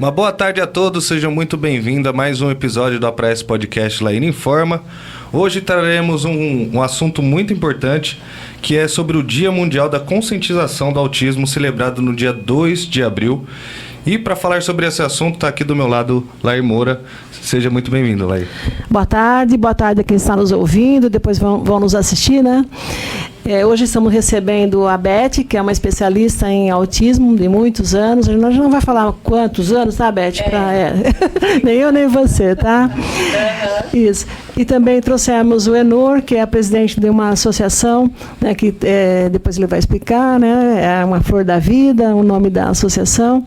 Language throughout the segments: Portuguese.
Uma boa tarde a todos, sejam muito bem-vindos a mais um episódio do APRAES Podcast Laíra Informa. Hoje traremos um assunto muito importante, que é sobre o Dia Mundial da Conscientização do Autismo, celebrado no dia 2 de abril. E para falar sobre esse assunto, está aqui do meu lado Lair Moura. Seja muito bem-vindo, Lair. Boa tarde a quem está nos ouvindo, depois vão nos assistir, né? Hoje estamos recebendo a Beth, que é uma especialista em autismo de muitos anos. A gente não vai falar quantos anos, tá, Beth? Nem eu, nem você, tá? Isso. E também trouxemos o Enor, que é a presidente de uma associação, né, que depois ele vai explicar, né? É uma Flor da Vida, o nome da associação.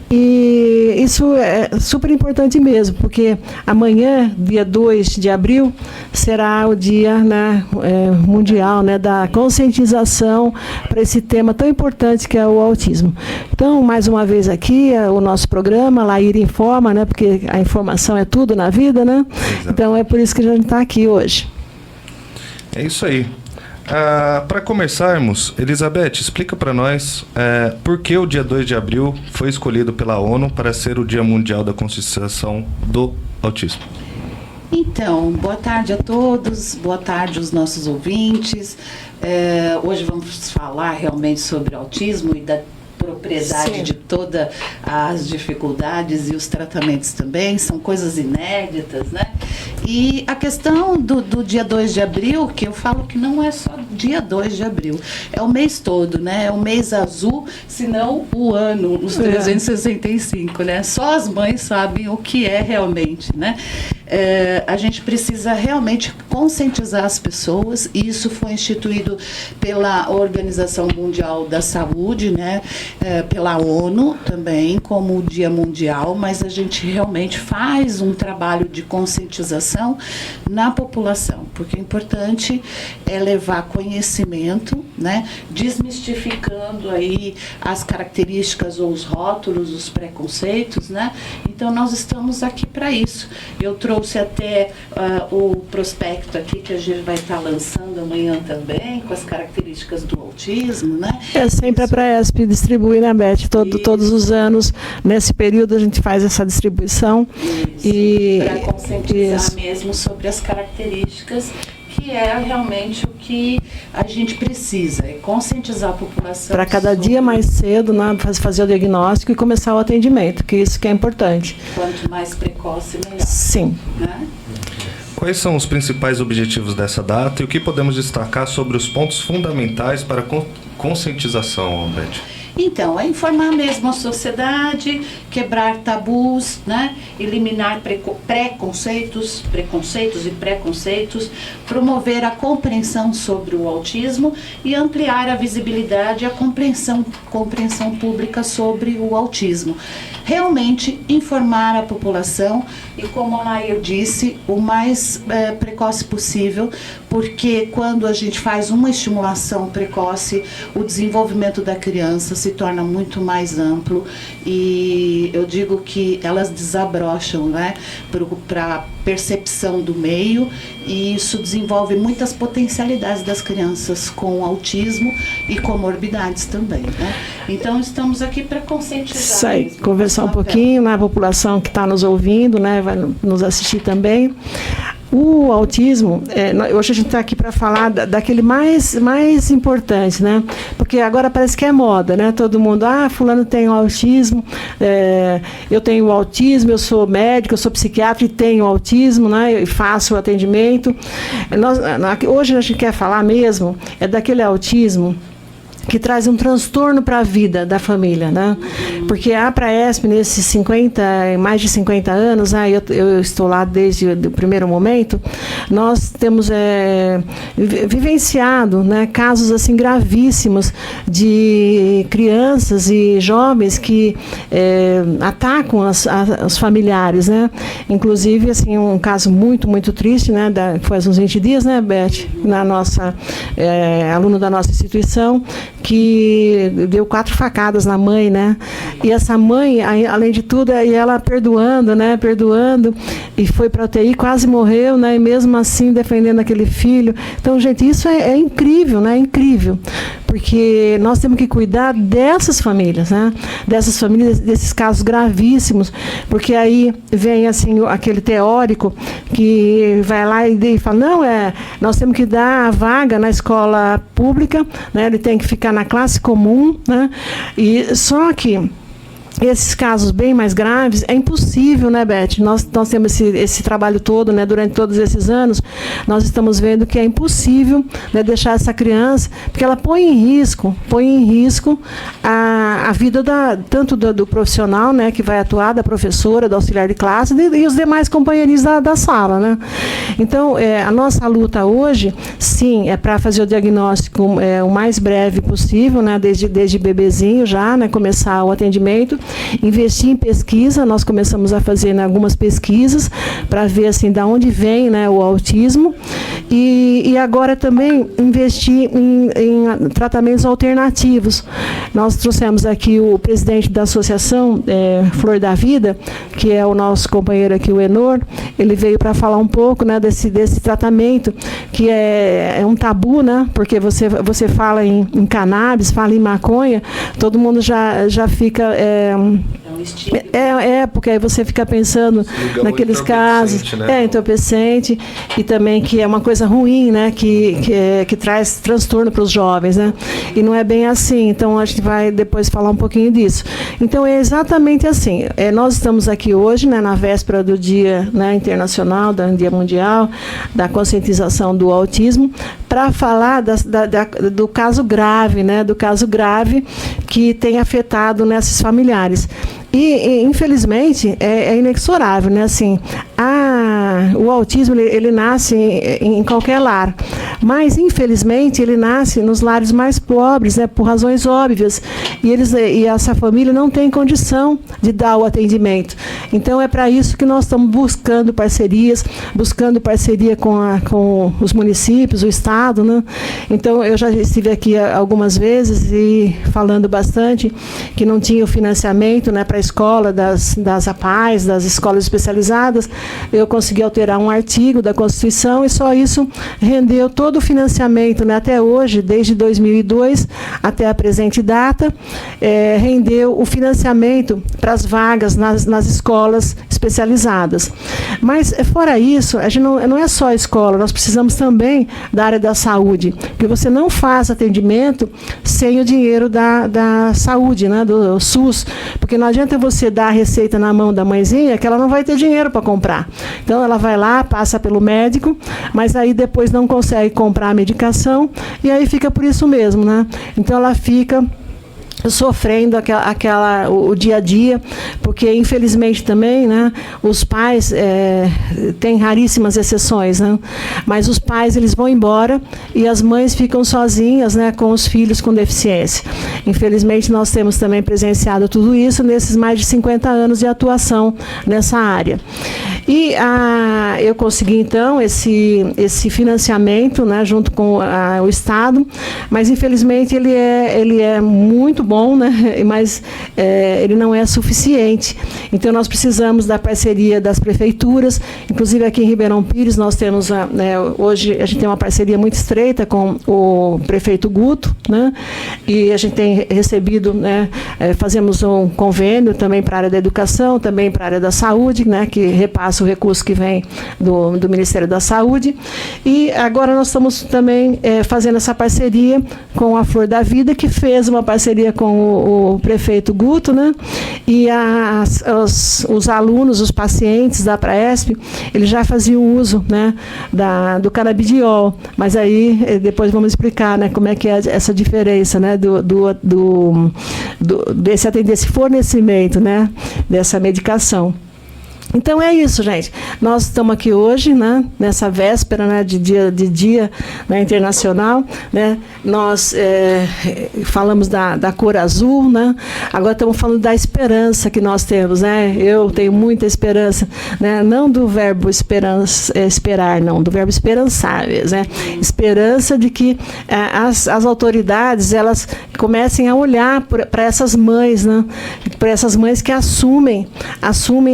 E isso é super importante mesmo, porque amanhã, dia 2 de abril, será o dia, né, mundial, né, da conscientização para esse tema tão importante que é o autismo. Então, mais uma vez aqui, o nosso programa, Laíra Informa, né, porque a informação é tudo na vida, né? Exato. Então, é por isso que a gente está aqui hoje. É isso aí. Para começarmos, Elizabeth, explica para nós por que o dia 2 de abril foi escolhido pela ONU para ser o Dia Mundial da Conscientização do Autismo. Então, boa tarde a todos, boa tarde aos nossos ouvintes. Hoje vamos falar realmente sobre autismo e da propriedade Sim. de todas as dificuldades e os tratamentos também, são coisas inéditas, né? E a questão do dia 2 de abril, que eu falo que não é só dia 2 de abril, é o mês todo, né? É o mês azul, senão o ano, os 365, né? Só as mães sabem o que é realmente, né? A gente precisa realmente conscientizar as pessoas, e isso foi instituído pela Organização Mundial da Saúde, né? Pela ONU também, como o Dia Mundial, mas a gente realmente faz um trabalho de conscientização na população, porque o importante é levar conhecimento, né? Desmistificando aí as características ou os rótulos, os preconceitos, né? Então, nós estamos aqui para isso. Eu trouxe até o prospecto aqui, que a gente vai estar lançando amanhã também, com as características do autismo, né? Sempre a Praesp distribui, né, Beth? Todos os anos, nesse período, a gente faz essa distribuição. Para conscientizar mesmo sobre as características, que é realmente o que a gente precisa, é conscientizar a população. Para cada dia mais cedo, né, fazer o diagnóstico e começar o atendimento, que isso que é importante. Quanto mais precoce, melhor. Sim. Né? Quais são os principais objetivos dessa data e o que podemos destacar sobre os pontos fundamentais para a conscientização, Beth? Então, é informar mesmo a sociedade, quebrar tabus, né? Eliminar preconceitos e preconceitos, promover a compreensão sobre o autismo e ampliar a visibilidade e a compreensão pública sobre o autismo. Realmente informar a população e, como a Lair disse, o mais precoce possível, porque quando a gente faz uma estimulação precoce, o desenvolvimento da criança se torna muito mais amplo, e eu digo que elas desabrocham, né, para a percepção do meio, e isso desenvolve muitas potencialidades das crianças com autismo e comorbidades também, né? Então, estamos aqui para conscientizar. Conversar um pouquinho na população que está nos ouvindo, né, vai nos assistir também. O autismo, hoje a gente está aqui para falar daquele mais importante, né? Porque agora parece que é moda, né? Todo mundo, fulano tem autismo, eu tenho autismo, eu sou médico, eu sou psiquiatra e tenho autismo, né? E faço o atendimento. Hoje a gente quer falar mesmo daquele autismo que traz um transtorno para a vida da família, né? Porque a Praesp, nesses mais de 50 anos, eu estou lá desde o primeiro momento, nós temos vivenciado, né, casos assim gravíssimos de crianças e jovens que atacam os familiares, né? Inclusive, assim, um caso muito, muito triste, né? Faz uns 20 dias, né, Beth? Na nossa, aluno da nossa instituição, que deu 4 facadas na mãe, né? E essa mãe, além de tudo, ela perdoando, né? Perdoando, e foi para a UTI, quase morreu, né? E mesmo assim defendendo aquele filho. Então, gente, isso é incrível, né? Incrível. porque nós temos que cuidar dessas famílias, né? Dessas famílias, desses casos gravíssimos, porque aí vem assim aquele teórico que vai lá e fala, não, nós temos que dar a vaga na escola pública, né? Ele tem que ficar na classe comum, né? E só que esses casos bem mais graves, é impossível, né, Beth? Nós temos esse trabalho todo, né, durante todos esses anos, nós estamos vendo que é impossível, né, deixar essa criança, porque ela põe em risco a vida tanto do profissional, né, que vai atuar, da professora, do auxiliar de classe e os demais companheiros da sala, né? Então, a nossa luta hoje, sim, é para fazer o diagnóstico o mais breve possível, né, desde bebezinho já, né, começar o atendimento. Investir em pesquisa, nós começamos a fazer, né, algumas pesquisas para ver assim, da onde vem, né, o autismo e agora também investir em tratamentos alternativos. Nós trouxemos aqui o presidente da associação Flor da Vida, que é o nosso companheiro aqui, o Enor. Ele veio para falar um pouco, né, desse tratamento que é um tabu, né, porque você fala em cannabis, fala em maconha, todo mundo já fica porque aí você fica pensando naqueles casos, né? Entorpecente, e também que é uma coisa ruim, né? Que traz transtorno para os jovens, né? E não é bem assim, então a gente vai depois falar um pouquinho disso. Então é exatamente assim, nós estamos aqui hoje, né, na véspera do Dia, né, Internacional, do Dia Mundial da Conscientização do Autismo, para falar do caso grave, né? Do caso grave que tem afetado nesses familiares. E infelizmente, é inexorável, né? Assim, o autismo, ele nasce em qualquer lar, mas, infelizmente, ele nasce nos lares mais pobres, né? Por razões óbvias, e essa família não tem condição de dar o atendimento. Então, é para isso que nós estamos buscando parceria com os municípios, o Estado, né? Então, eu já estive aqui algumas vezes e falando bastante que não tinha o financiamento, né, para a escola das APAES, das escolas especializadas. Eu consegui alterar um artigo da Constituição e só isso rendeu todo o financiamento, né, até hoje, desde 2002 até a presente data, rendeu o financiamento para as vagas nas escolas especializadas. Mas, fora isso, a gente não é só a escola, nós precisamos também da área da saúde, porque você não faz atendimento sem o dinheiro da saúde, né, do SUS, porque não adianta você dar a receita na mão da mãezinha que ela não vai ter dinheiro para comprar. Então, ela vai lá, passa pelo médico, mas aí depois não consegue comprar a medicação e aí fica por isso mesmo, né? Então, ela fica sofrendo o dia a dia, porque infelizmente também, né, os pais têm raríssimas exceções, né, mas os pais eles vão embora e as mães ficam sozinhas, né, com os filhos com deficiência. Infelizmente nós temos também presenciado tudo isso nesses mais de 50 anos de atuação nessa área. E eu consegui então esse financiamento, né, junto com o Estado, mas infelizmente ele é muito bom, né? Mas ele não é suficiente. Então, nós precisamos da parceria das prefeituras. Inclusive, aqui em Ribeirão Pires, nós temos, hoje, a gente tem uma parceria muito estreita com o prefeito Guto, né? E a gente tem recebido, né, fazemos um convênio também para a área da educação, também para a área da saúde, né, que repassa o recurso que vem do Ministério da Saúde. E agora nós estamos também fazendo essa parceria com a Flor da Vida, que fez uma parceria com o prefeito Guto, né? E os alunos, os pacientes da Praesp, eles já faziam uso, né, do canabidiol, mas aí depois vamos explicar, né, como é que é essa diferença, né, desse fornecimento, né, dessa medicação. Então é isso, gente. Nós estamos aqui hoje, né, nessa véspera, né, de dia né, internacional, né. Nós falamos da cor azul, né. Agora estamos falando da esperança que nós temos, né. Eu tenho muita esperança, né, não do verbo esperar, não, do verbo esperançar, né. Esperança de que as autoridades elas comecem a olhar para essas mães, né? Para essas mães que assumem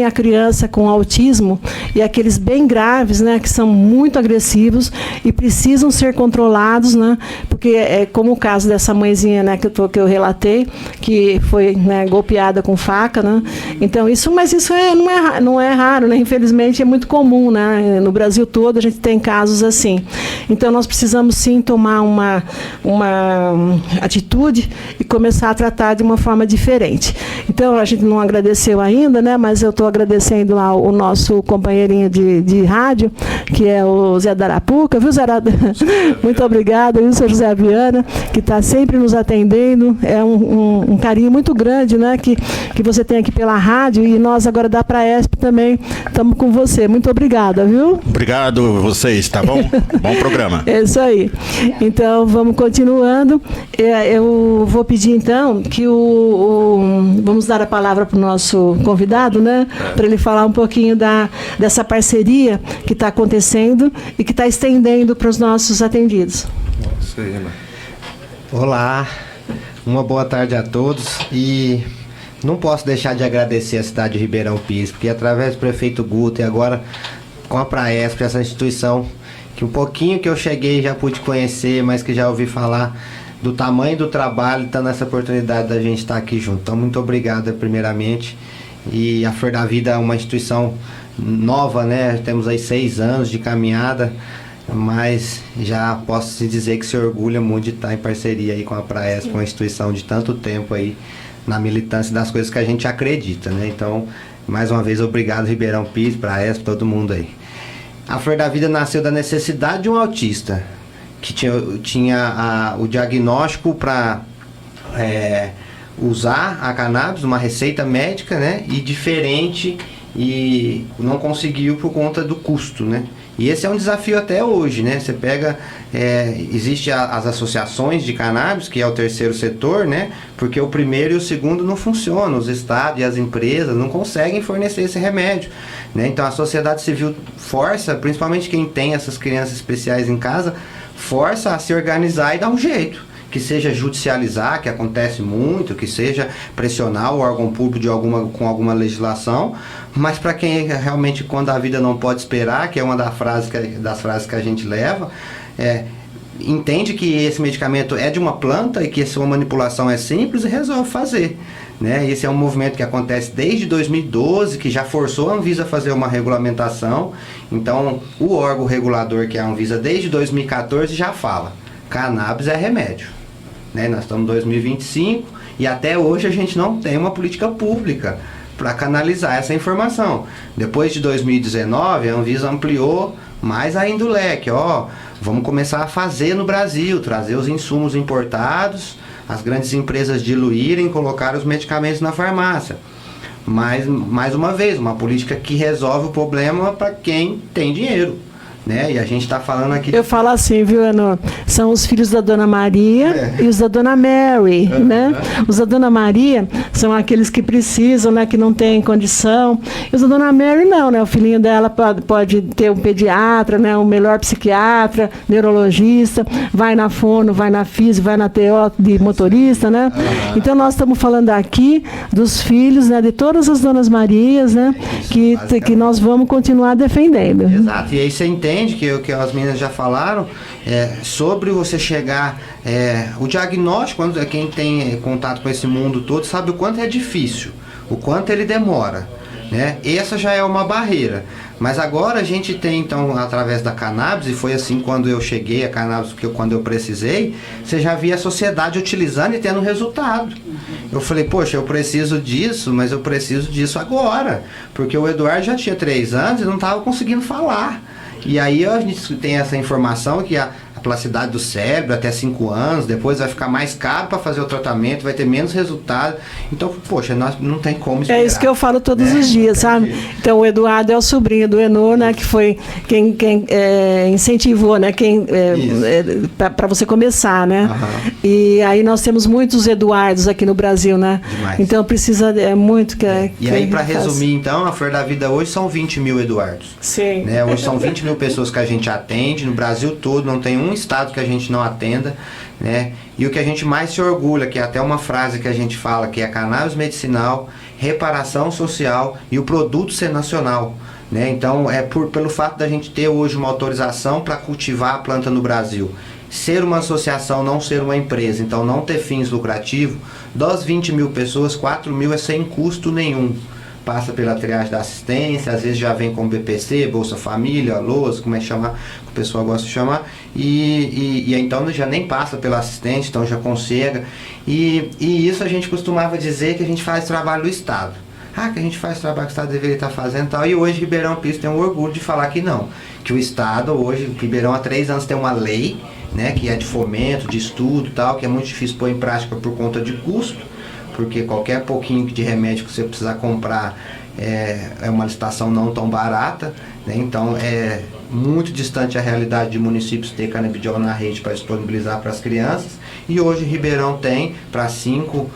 a criança com autismo e aqueles bem graves, né? Que são muito agressivos e precisam ser controlados, né? Porque é como o caso dessa mãezinha, né? Que eu relatei, que foi, né, golpeada com faca, né? Então mas isso não é raro, né? Infelizmente é muito comum, né? No Brasil todo a gente tem casos assim. Então nós precisamos sim tomar uma atitude e começar a tratar de uma forma diferente. Então a gente não agradeceu ainda, né? Mas eu estou agradecendo lá o nosso companheirinho de rádio, que é o Zé da Arapuca, viu, Zé? Muito obrigada, viu, seu José Viana, que está sempre nos atendendo. É um carinho muito grande, né? Que você tem aqui pela rádio, e nós agora da Praesp também estamos com você. Muito obrigada, viu? Obrigado vocês, tá bom? Bom programa. É isso aí. Então, vamos continuando. Eu vou pedir, então, que vamos dar a palavra para o nosso convidado, né? Para ele falar um pouquinho dessa parceria que está acontecendo e que está estendendo para os nossos atendidos. Isso aí, né? Olá, uma boa tarde a todos, e não posso deixar de agradecer a cidade de Ribeirão Pires, porque através do prefeito Guto e agora com a Praesp, essa instituição que um pouquinho que eu cheguei já pude conhecer, mas que já ouvi falar do tamanho do trabalho, tá nessa oportunidade da gente estar aqui junto. Então, muito obrigado primeiramente. E a Flor da Vida é uma instituição nova, né? Temos aí 6 anos de caminhada, mas já posso se dizer que se orgulha muito de estar em parceria aí com a Praesp, uma instituição de tanto tempo aí na militância das coisas que a gente acredita, né? Então, mais uma vez, obrigado, Ribeirão Pires, Praesp, todo mundo aí. A Flor da Vida nasceu da necessidade de um autista que tinha o diagnóstico para usar a cannabis, uma receita médica, né? E diferente, e não conseguiu por conta do custo, né? E esse é um desafio até hoje, né? Você pega, existe as associações de cannabis, que é o terceiro setor, né? Porque o primeiro e o segundo não funcionam, os estados e as empresas não conseguem fornecer esse remédio, né? Então a sociedade civil força, principalmente quem tem essas crianças especiais em casa, força a se organizar e dar um jeito. Que seja judicializar, que acontece muito, que seja pressionar o órgão público com alguma legislação, mas para quem realmente, quando a vida não pode esperar, que é uma das frases que a gente leva, entende que esse medicamento é de uma planta e que sua manipulação é simples e resolve fazer, né? Esse é um movimento que acontece desde 2012, que já forçou a Anvisa a fazer uma regulamentação. Então, o órgão regulador, que é a Anvisa, desde 2014 já fala: cannabis é remédio. Né? Nós estamos em 2025 e até hoje a gente não tem uma política pública para canalizar essa informação. Depois de 2019, a Anvisa ampliou mais ainda o leque. Vamos começar a fazer no Brasil, trazer os insumos importados, as grandes empresas diluírem, colocar os medicamentos na farmácia. Mas, mais uma vez, uma política que resolve o problema para quem tem dinheiro. Né? E a gente está falando aqui... Eu falo assim, viu, Enor? São os filhos da Dona Maria e os da Dona Mary, né? Os da Dona Maria são aqueles que precisam, né? Que não têm condição. E os da Dona Mary não, né? O filhinho dela pode ter um pediatra, né? Um melhor psiquiatra, neurologista, vai na fono, vai na física, vai na TO de motorista, né? Então nós estamos falando aqui dos filhos, né? De todas as Donas Marias, né? Que nós vamos continuar defendendo. Exato. E aí você entende que as meninas já falaram sobre você chegar, o diagnóstico, quando quem tem contato com esse mundo todo sabe o quanto é difícil, o quanto ele demora, né? Essa já é uma barreira, mas agora a gente tem, então, através da cannabis, e foi assim quando eu cheguei a cannabis, quando eu precisei, você já via a sociedade utilizando e tendo resultado. Eu falei, poxa, eu preciso disso, mas eu preciso disso agora, porque o Eduardo já tinha 3 anos e não estava conseguindo falar. E aí a gente tem essa informação que a plasticidade do cérebro até 5 anos, depois vai ficar mais caro para fazer o tratamento, vai ter menos resultado. Então, poxa, nós não tem como esperar. É isso que eu falo todos os dias, sabe? Então, o Eduardo é o sobrinho do Enor, né? Que foi quem incentivou, né? Para você começar, né? E aí nós temos muitos Eduardos aqui no Brasil, né? Demais. Então, precisa muito que... E aí, para resumir, então, a Flor da Vida hoje são 20 mil Eduardos. Sim. Né? Hoje são 20 mil pessoas que a gente atende, no Brasil todo, não tem um estado que a gente não atenda. né? E o que a gente mais se orgulha, que é até uma frase que a gente fala, que é cannabis medicinal, reparação social e o produto ser nacional, né? Então, pelo fato da gente ter hoje uma autorização para cultivar a planta no Brasil, ser uma associação, não ser uma empresa, então não ter fins lucrativos, das 20 mil pessoas, 4 mil é sem custo nenhum. Passa pela triagem da assistência, às vezes já vem com BPC, Bolsa Família, LOAS, como é que chama, que o pessoal gosta de chamar, e então já nem passa pela assistente, então já consegue. E isso a gente costumava dizer que a gente faz trabalho do Estado. Que a gente faz trabalho que o Estado deveria estar fazendo e tal, e hoje Ribeirão Pires tem o orgulho de falar que não, que o Estado hoje, Ribeirão há 3 anos tem uma lei, né, que é de fomento, de estudo e tal, que é muito difícil pôr em prática por conta de custo, porque qualquer pouquinho de remédio que você precisar comprar é uma licitação não tão barata, né? Então é muito distante a realidade de municípios ter canabidiol na rede para disponibilizar para as crianças, e hoje Ribeirão tem para 5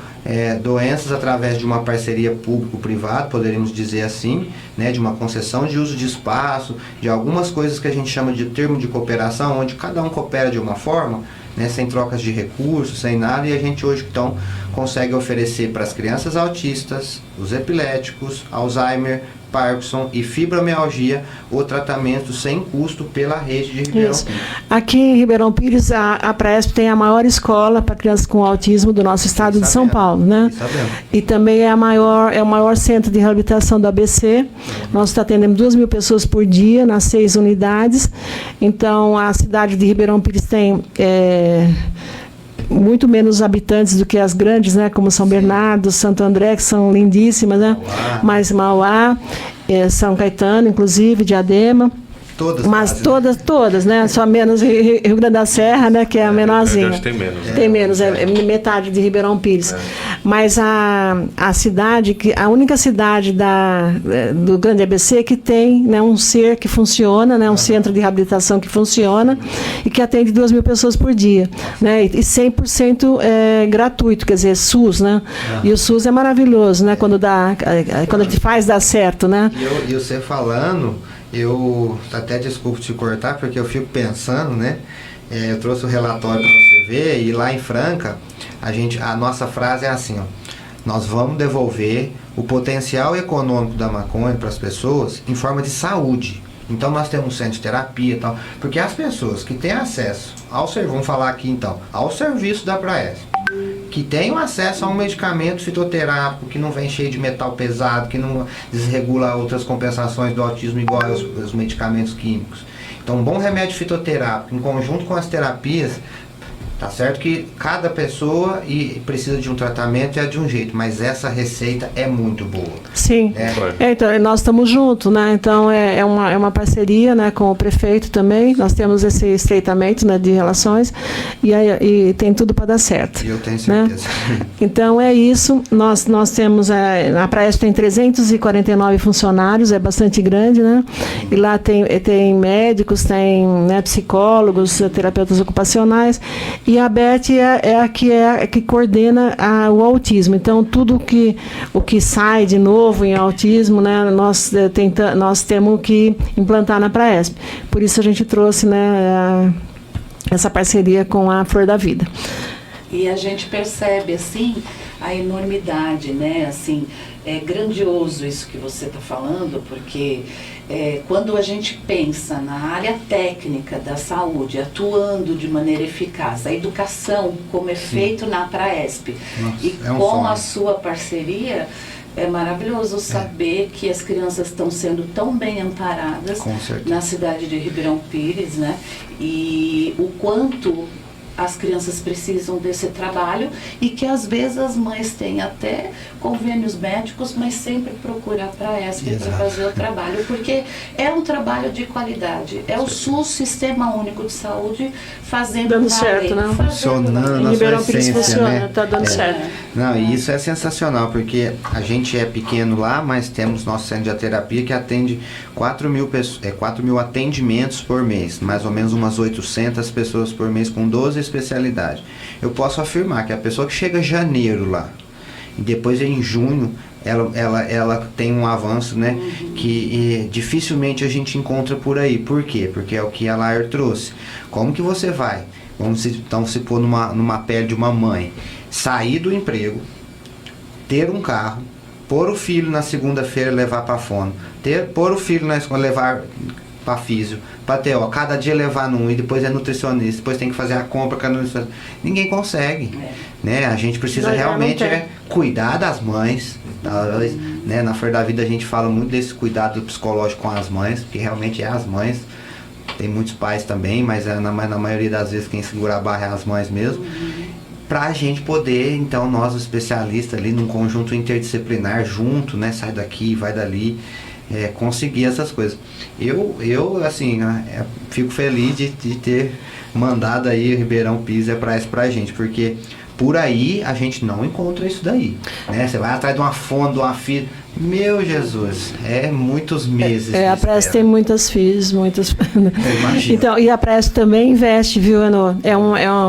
doenças através de uma parceria público-privada, poderíamos dizer assim, né, de uma concessão de uso de espaço, de algumas coisas que a gente chama de termo de cooperação, onde cada um coopera de uma forma, né, sem trocas de recursos, sem nada, e a gente hoje então consegue oferecer para as crianças autistas, os epiléticos, Alzheimer, Parkinson e fibromialgia o tratamento sem custo pela rede de Ribeirão Pires. Aqui em Ribeirão Pires, a Praesp tem a maior escola para crianças com autismo do nosso estado de São Paulo, né? E também é o maior centro de reabilitação do ABC. Nós estamos atendendo 2.000 pessoas por dia nas 6 unidades. Então, a cidade de Ribeirão Pires tem muito menos habitantes do que as grandes, né, como São Bernardo, Santo André, que são lindíssimas, né? Mas Mauá, São Caetano, inclusive, Diadema. Mas todas, né? Só menos Rio Grande da Serra, né? Que é a menorzinha. Tem menos. Tem menos, é metade de Ribeirão Pires. Mas a cidade, a única cidade do Grande ABC que tem, né, um ser que funciona, né, um centro de reabilitação que funciona e que atende 2.000 pessoas por dia, né? E 100% gratuito, quer dizer, SUS, né? E o SUS é maravilhoso, né? Quando a gente faz, dá certo, né? E você falando, eu até desculpo te cortar, porque eu fico pensando, né? Eu trouxe o relatório para você ver, e lá em Franca, a nossa frase é assim, ó: nós vamos devolver o potencial econômico da maconha para as pessoas em forma de saúde. Então nós temos um centro de terapia e tal, porque as pessoas que têm acesso vamos falar aqui então, ao serviço da Praesp, que tenham acesso a um medicamento fitoterápico que não vem cheio de metal pesado, que não desregula outras compensações do autismo igual aos medicamentos químicos. Então, um bom remédio fitoterápico, em conjunto com as terapias, tá certo que cada pessoa precisa de um tratamento e é de um jeito, mas essa receita é muito boa. Sim. Então, nós estamos juntos, né? Então, é uma parceria, né, com o prefeito também. Nós temos esse estreitamento, né, de relações e tem tudo para dar certo. Eu tenho certeza. Né? Então, é isso. Nós temos, a Praesp tem 349 funcionários, é bastante grande, né? E lá tem médicos, tem, né, psicólogos, terapeutas ocupacionais. E a Beth é a que coordena o autismo. Então, tudo o que sai de novo em autismo, né, nós temos que implantar na Praesp. Por isso a gente trouxe, né, essa parceria com a Flor da Vida. E a gente percebe, assim, a enormidade, né? Assim, é grandioso isso que você está falando, porque quando a gente pensa na área técnica da saúde, atuando de maneira eficaz, a educação, como é feito na Praesp, e com a sua parceria, é maravilhoso saber que as crianças estão sendo tão bem amparadas na cidade de Ribeirão Pires, né? E o quanto as crianças precisam desse trabalho e que às vezes as mães têm até convênios médicos, mas sempre procuram a Praesp para fazer o trabalho, porque é um trabalho de qualidade. É o SUS, Sistema Único de Saúde, dando certo, né? Funcionando na Ribeirão sua Pires essência, funciona, né? tá dando certo. Não, e isso é sensacional, porque a gente é pequeno lá, mas temos nosso centro de terapia que atende 4 mil atendimentos por mês, mais ou menos umas 800 pessoas por mês com 12 especialidades. Eu posso afirmar que a pessoa que chega em janeiro lá, e depois em junho, ela tem um avanço, né, que dificilmente a gente encontra por aí. Por quê? Porque é o que a Lair trouxe. Como que você vai Então se pôr numa pele de uma mãe, sair do emprego, ter um carro, pôr o filho na segunda-feira levar para fono, pôr o filho na escola levar para físio, para TO, cada dia levar num, e depois é nutricionista, depois tem que fazer a compra com a nutricionista. Ninguém consegue, né? A gente precisa realmente cuidar das mães, talvez, né? Na Flor da Vida a gente fala muito desse cuidado psicológico com as mães, porque realmente é as mães. Tem muitos pais também, mas na maioria das vezes quem segura a barra é as mães mesmo. Para a gente poder, então, nós especialistas ali num conjunto interdisciplinar junto, né? Sai daqui, vai dali, conseguir essas coisas. Eu assim, fico feliz de ter mandado aí o Ribeirão Pires pra gente, porque por aí a gente não encontra isso daí, né? Você vai atrás de uma fono, de uma filha, meu Jesus, muitos meses. A Presp tem muitas filhas, muitas. Imagino. Então, e a Presp também investe, viu, Enô?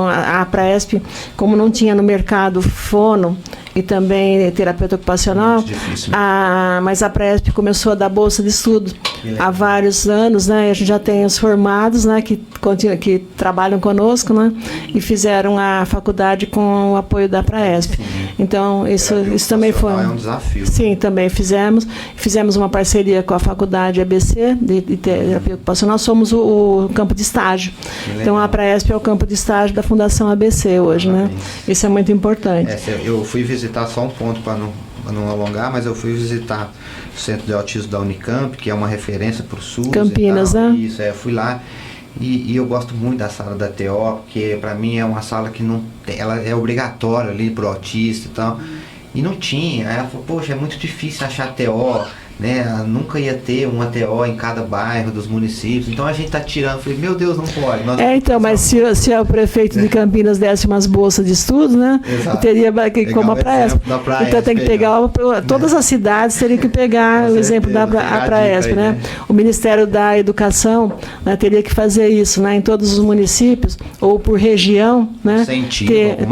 A Presp, como não tinha no mercado fono e também terapeuta ocupacional, difícil, mas a Presp começou a dar bolsa de estudo há vários anos, né? A gente já tem os formados, né, que trabalham conosco, né? E fizeram a faculdade com o apoio da Presp. Então, isso também foi. É um desafio. Sim, também fizemos uma parceria com a faculdade ABC de terapia ocupacional. Somos o campo de estágio. Então a Presp é o campo de estágio da Fundação ABC hoje, né? Isso é muito importante. Eu fui visitar só um ponto para não alongar, mas eu fui visitar o Centro de Autismo da Unicamp, que é uma referência para o SUS. Campinas, né? Isso, eu fui lá. E eu gosto muito da sala da TO, porque para mim é uma sala que ela é obrigatória ali pro autista e tal. E não tinha. Aí ela falou, poxa, é muito difícil achar TO, né? Nunca ia ter uma TO em cada bairro dos municípios. Então a gente tá tirando. Eu falei, meu Deus, não pode. Mas se o prefeito de Campinas desse umas bolsas de estudo, né? Teria como a Presp. Então tem que pegar todas as cidades teriam que pegar o exemplo da Presp, né? O Ministério da Educação, né, teria que fazer isso, né? Em todos os municípios ou por região, né?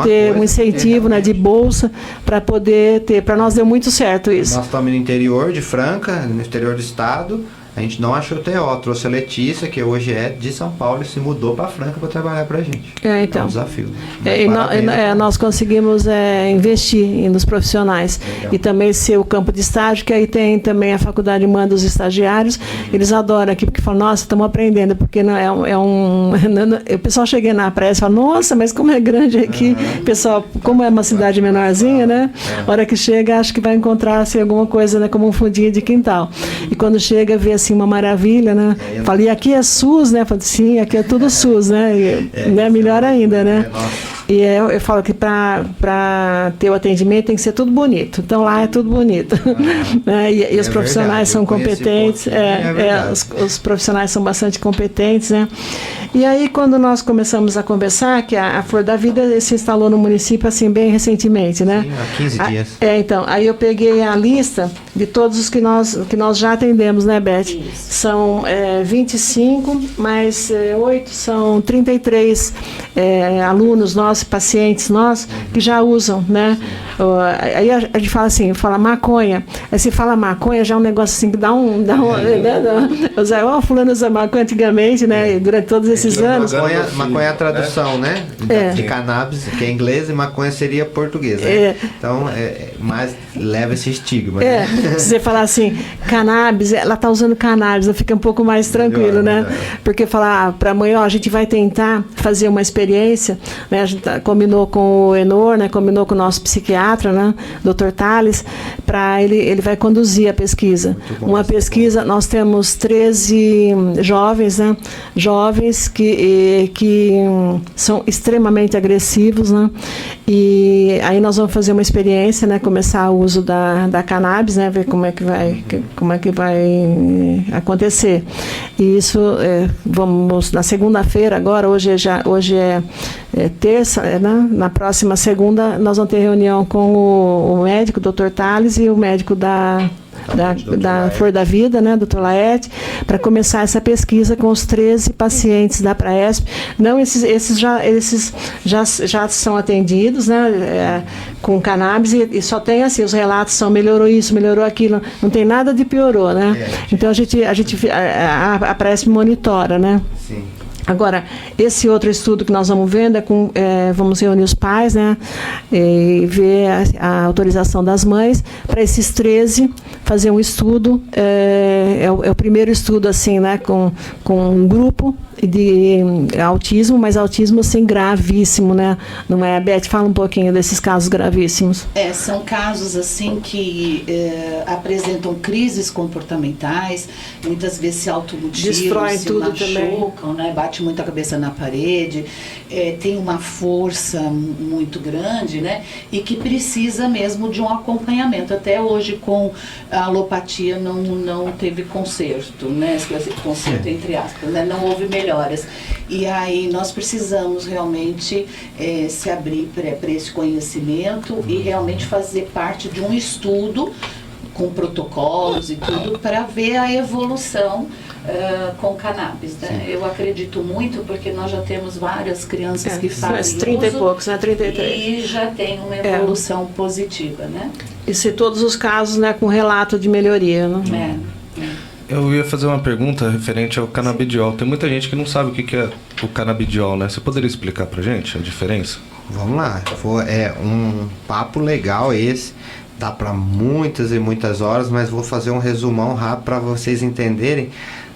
Ter um incentivo, né, de bolsa para poder ter. Para nós deu muito certo isso. Nós estamos no interior de Franca, no exterior do estado. A gente não achou TO, trouxe a Letícia, que hoje é de São Paulo, e se mudou para Franca para trabalhar para a gente. Então. É um desafio. Nós conseguimos investir nos profissionais. Legal. E também ser o campo de estágio, que aí tem também a faculdade manda os estagiários. Eles adoram aqui, porque falam, nossa, estamos aprendendo, porque o pessoal chega na Presp e fala, nossa, mas como é grande aqui. Pessoal, como é uma cidade menorzinha, né? A hora que chega, acho que vai encontrar assim, alguma coisa, né, como um fundinho de quintal. E quando chega, vê assim, uma maravilha, né? Falei, aqui é SUS, né? Falei, sim, aqui é tudo SUS, né? E, melhor ainda, né? E eu falo que para ter o atendimento tem que ser tudo bonito. Então lá é tudo bonito. E os profissionais são competentes. Os profissionais são bastante competentes, né? E aí, quando nós começamos a conversar, que a Flor da Vida se instalou no município, assim, bem recentemente, né? Sim, há 15 dias. Então, aí eu peguei a lista de todos os que nós já atendemos, né, Beth? Isso. São 25, mais 8, são 33 alunos nossos, pacientes nossos, que já usam, né? Aí a gente fala assim, fala maconha. Aí se fala maconha, já é um negócio assim que dá um fulano usa maconha antigamente, né? Durante todos esses anos. Maconha é a tradução, né? De cannabis, que é inglês, e maconha seria portuguesa. Então, mas leva esse estigma. Né? Se você falar assim, cannabis, ela está usando cannabis, fica um pouco mais tranquilo, né? Porque falar para amanhã, a gente vai tentar fazer uma experiência, né? A gente combinou com o Enor, né? Combinou com o nosso psiquiatra, né? Dr. Thales, para ele vai conduzir a pesquisa. Uma pesquisa, nós temos 13 jovens, né? Jovens que são extremamente agressivos, né? E aí nós vamos fazer uma experiência, né? Começar o uso da cannabis, né? Ver como é que vai acontecer. E isso vamos na segunda-feira agora, hoje é terça, né? Na próxima segunda nós vamos ter reunião com o médico, o Dr. Thales, e o médico da Flor da Vida, né, Dr. Laerte, para começar essa pesquisa com os 13 pacientes da Presp. Não, esses já são atendidos, né, com cannabis, e só tem assim, os relatos são melhorou isso, melhorou aquilo, não tem nada de piorou, né? Então a Presp monitora, né? Sim. Agora, esse outro estudo que nós vamos vendo vamos reunir os pais, né, e ver a autorização das mães para esses 13 fazer um estudo. É o primeiro estudo assim, né, com um grupo de autismo, mas autismo assim gravíssimo, né? Não é? Beth, fala um pouquinho desses casos gravíssimos. São casos assim que apresentam crises comportamentais, muitas vezes se automutilam, destroem se tudo machucam, né? Bate muito a cabeça na parede, tem uma força muito grande, né? E que precisa mesmo de um acompanhamento. Até hoje com a alopatia não teve conserto, né? Conserto entre aspas, né? Não houve melhoras. E aí nós precisamos realmente se abrir para esse conhecimento e realmente fazer parte de um estudo com protocolos e tudo para ver a evolução com cannabis, né? Eu acredito muito porque nós já temos várias crianças que fazem 30 uso e poucos, né? 33. e já tem uma evolução positiva, né? E se todos os casos, né, com relato de melhoria, né? Eu ia fazer uma pergunta referente ao canabidiol. Tem muita gente que não sabe o que é o canabidiol, né? Você poderia explicar pra gente a diferença? Vamos lá. É um papo legal esse. Dá para muitas e muitas horas, mas vou fazer um resumão rápido para vocês entenderem.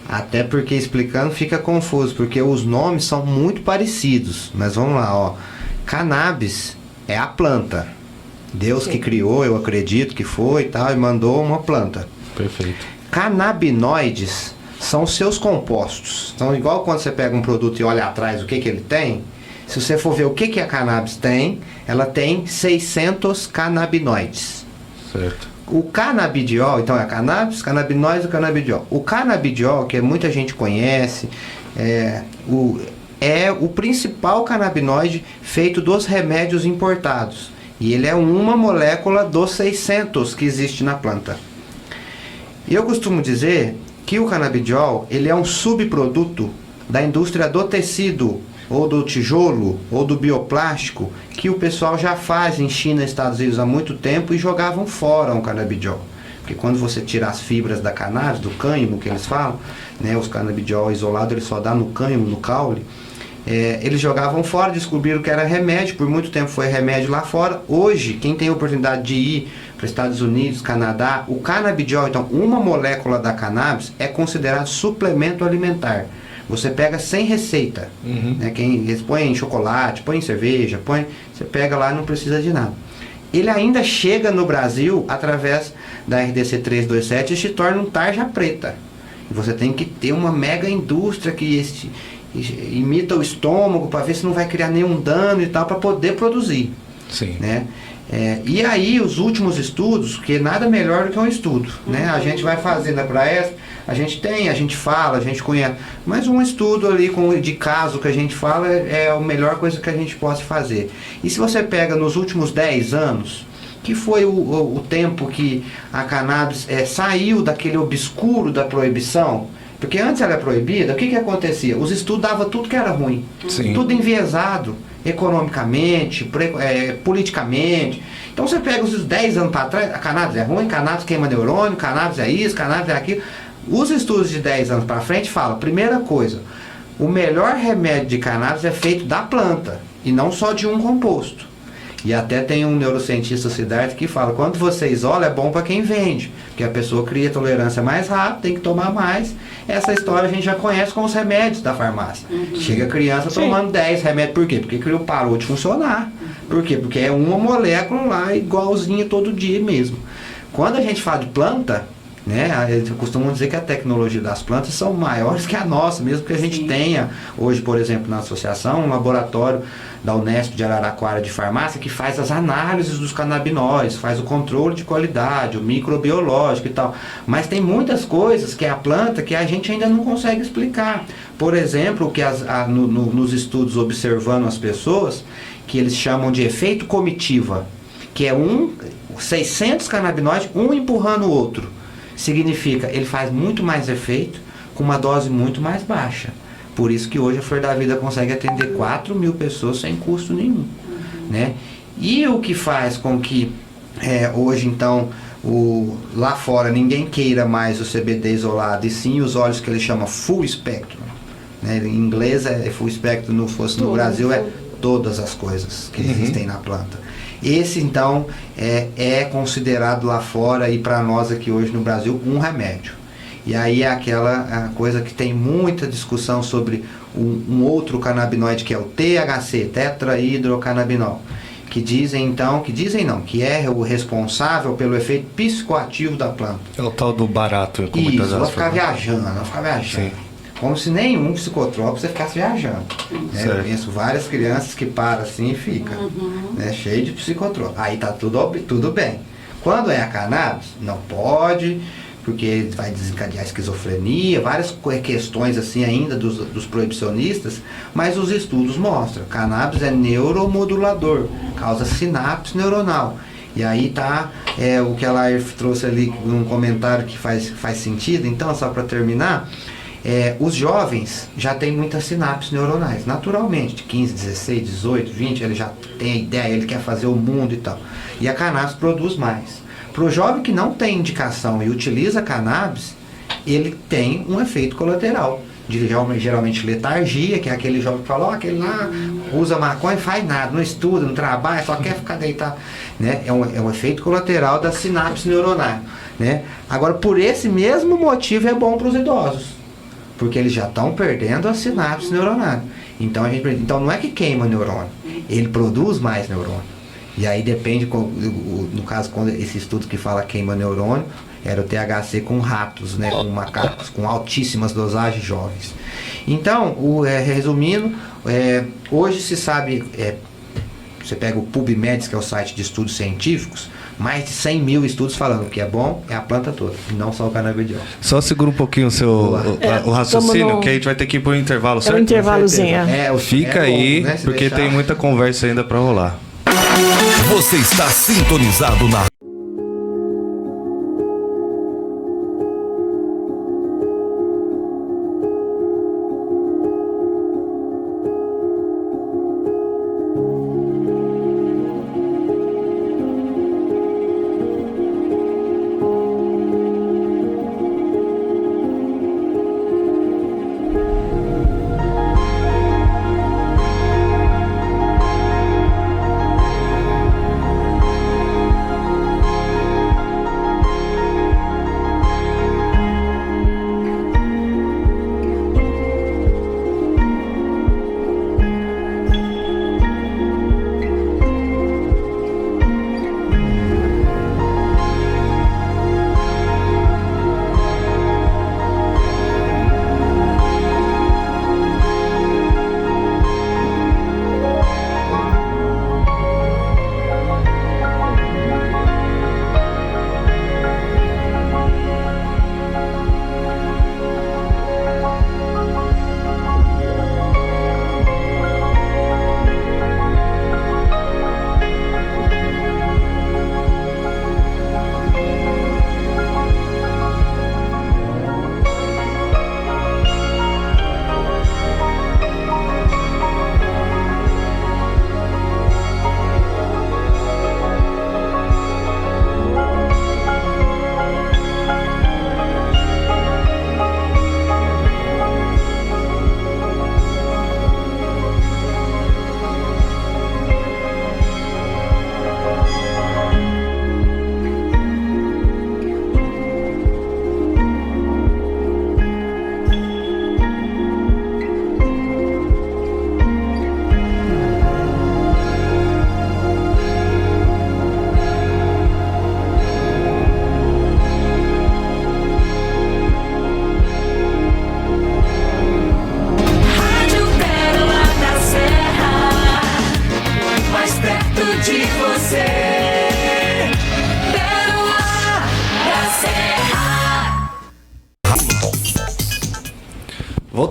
Até porque explicando fica confuso, porque os nomes são muito parecidos. Mas vamos lá, ó. Cannabis é a planta. Deus que criou, eu acredito que foi e tal, e mandou uma planta. Perfeito. Canabinoides são seus compostos. Então, igual quando você pega um produto e olha atrás o que ele tem, se você for ver o que a cannabis tem, ela tem 600 canabinoides. Certo. O canabidiol, então é a cannabis, canabinoides e o canabidiol. O canabidiol, que muita gente conhece, é o principal canabinoide feito dos remédios importados. E ele é uma molécula dos 600 que existe na planta. E eu costumo dizer que o canabidiol, ele é um subproduto da indústria do tecido, ou do tijolo, ou do bioplástico, que o pessoal já faz em China e Estados Unidos há muito tempo e jogavam fora o canabidiol. Porque quando você tira as fibras da cannabis, do cânhamo que eles falam, né, os canabidiol isolado ele só dá no cânhamo, no caule, eles jogavam fora, descobriram que era remédio, por muito tempo foi remédio lá fora. Hoje, quem tem a oportunidade de ir para os Estados Unidos, Canadá, o canabidiol, então uma molécula da cannabis é considerado suplemento alimentar. Você pega sem receita, né? Quem põe em chocolate, põe em cerveja, você pega lá e não precisa de nada. Ele ainda chega no Brasil através da RDC 327 e se torna um tarja preta. E você tem que ter uma mega indústria que imita o estômago para ver se não vai criar nenhum dano e tal, para poder produzir. Sim. Né? E aí os últimos estudos, que nada melhor do que um estudo, né? A gente vai fazendo a Praesp, a gente fala, a gente conhece, mas um estudo ali de caso que a gente fala é a melhor coisa que a gente possa fazer. E se você pega nos últimos 10 anos, que foi o tempo que a cannabis saiu daquele obscuro da proibição, porque antes ela é proibida, o que acontecia? Os estudos davam tudo que era ruim. Sim. Tudo enviesado, economicamente, politicamente. Então você pega os 10 anos para trás, a cannabis é ruim, cannabis queima neurônio, cannabis é isso, cannabis é aquilo. Os estudos de 10 anos para frente falam, primeira coisa, o melhor remédio de cannabis é feito da planta, e não só de um composto. E até tem um neurocientista, Siddhartha, que fala, quando você isola é bom para quem vende, porque a pessoa cria tolerância mais rápido, tem que tomar mais. Essa história a gente já conhece com os remédios da farmácia. Chega a criança tomando 10 remédios, por quê? Porque parou de funcionar. Por quê? Porque é uma molécula lá, igualzinha todo dia mesmo. Quando a gente fala de planta, né, eles costumam dizer que a tecnologia das plantas são maiores que a nossa, mesmo que a gente tenha hoje, por exemplo, na associação, um laboratório da Unesp de Araraquara de farmácia que faz as análises dos canabinoides, faz o controle de qualidade, o microbiológico e tal. Mas tem muitas coisas que é a planta que a gente ainda não consegue explicar. Por exemplo, que nos estudos observando as pessoas, que eles chamam de efeito comitiva, que é 600 canabinoides, um empurrando o outro. Significa, ele faz muito mais efeito com uma dose muito mais baixa. Por isso que hoje a Flor da Vida consegue atender 4.000 pessoas sem custo nenhum. Né? E o que faz com que hoje então lá fora ninguém queira mais o CBD isolado, e sim os óleos que ele chama full spectrum, né? Em inglês é full spectrum, no Brasil é todas as coisas que existem na planta. Esse, então, é considerado lá fora e para nós aqui hoje no Brasil um remédio. E aí é aquela coisa que tem muita discussão sobre um outro canabinoide que é o THC, tetrahidrocannabinol, que dizem que é o responsável pelo efeito psicoativo da planta. É o tal do barato. Isso, vai ficar viajando. Sim. Como se nenhum psicotrópico você ficasse viajando. Né? Eu conheço várias crianças que param assim e ficam, né? Cheio de psicotrópico. Aí tá tudo bem. Quando é a cannabis, não pode, porque vai desencadear esquizofrenia, várias questões assim ainda dos proibicionistas, mas os estudos mostram, cannabis é neuromodulador, causa sinapse neuronal. E aí tá o que a Lair trouxe ali num comentário que faz sentido. Então, só para terminar, os jovens já têm muitas sinapses neuronais, naturalmente, de 15, 16, 18, 20, ele já tem a ideia, ele quer fazer o mundo e tal. E a cannabis produz mais. Para o jovem que não tem indicação e utiliza cannabis, ele tem um efeito colateral, de geralmente letargia, que é aquele jovem que fala, aquele lá usa maconha e faz nada, não estuda, não trabalha, só quer ficar deitado. Né? É um efeito colateral da sinapse neuronal. Né? Agora, por esse mesmo motivo é bom para os idosos, porque eles já estão perdendo a sinapse neuronal. Então não é que queima neurônio, ele produz mais neurônio. E aí depende, no caso, quando esse estudo que fala queima neurônio, era o THC com ratos, né, com macacos, com altíssimas dosagens jovens. Então, resumindo, hoje se sabe, você pega o PubMed, que é o site de estudos científicos, mais de 100 mil estudos falando que é bom, é a planta toda, não só o canabidiol. Só segura um pouquinho o raciocínio, que a gente vai ter que ir para o intervalo, certo? É um intervalozinho. Fica aí, né, porque deixar. Tem muita conversa ainda para rolar. Você está sintonizado na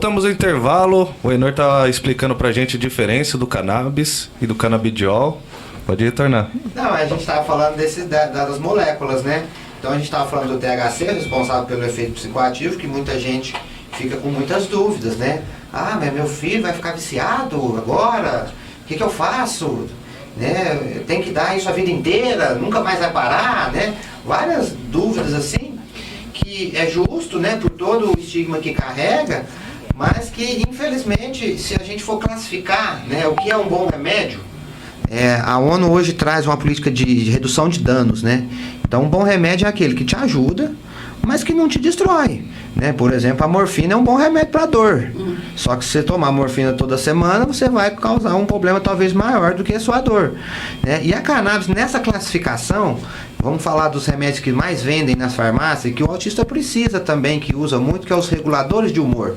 Voltamos ao intervalo. O Enor tá explicando pra gente a diferença do cannabis e do canabidiol. Pode retornar. Não, a gente estava falando das moléculas, né? Então a gente estava falando do THC, responsável pelo efeito psicoativo, que muita gente fica com muitas dúvidas, né? Ah, mas meu filho vai ficar viciado agora? O que eu faço? Né? Tem que dar isso a vida inteira? Nunca mais vai parar, né? Várias dúvidas assim, que é justo, né? Por todo o estigma que carrega, mas que, infelizmente, se a gente for classificar, né, o que é um bom remédio, a ONU hoje traz uma política de redução de danos, né? Então, um bom remédio é aquele que te ajuda, mas que não te destrói, né? Por exemplo, a morfina é um bom remédio para dor. Só que se você tomar morfina toda semana, você vai causar um problema talvez maior do que a sua dor, né? E a cannabis, nessa classificação, vamos falar dos remédios que mais vendem nas farmácias, que o autista precisa também, que usa muito, que é os reguladores de humor.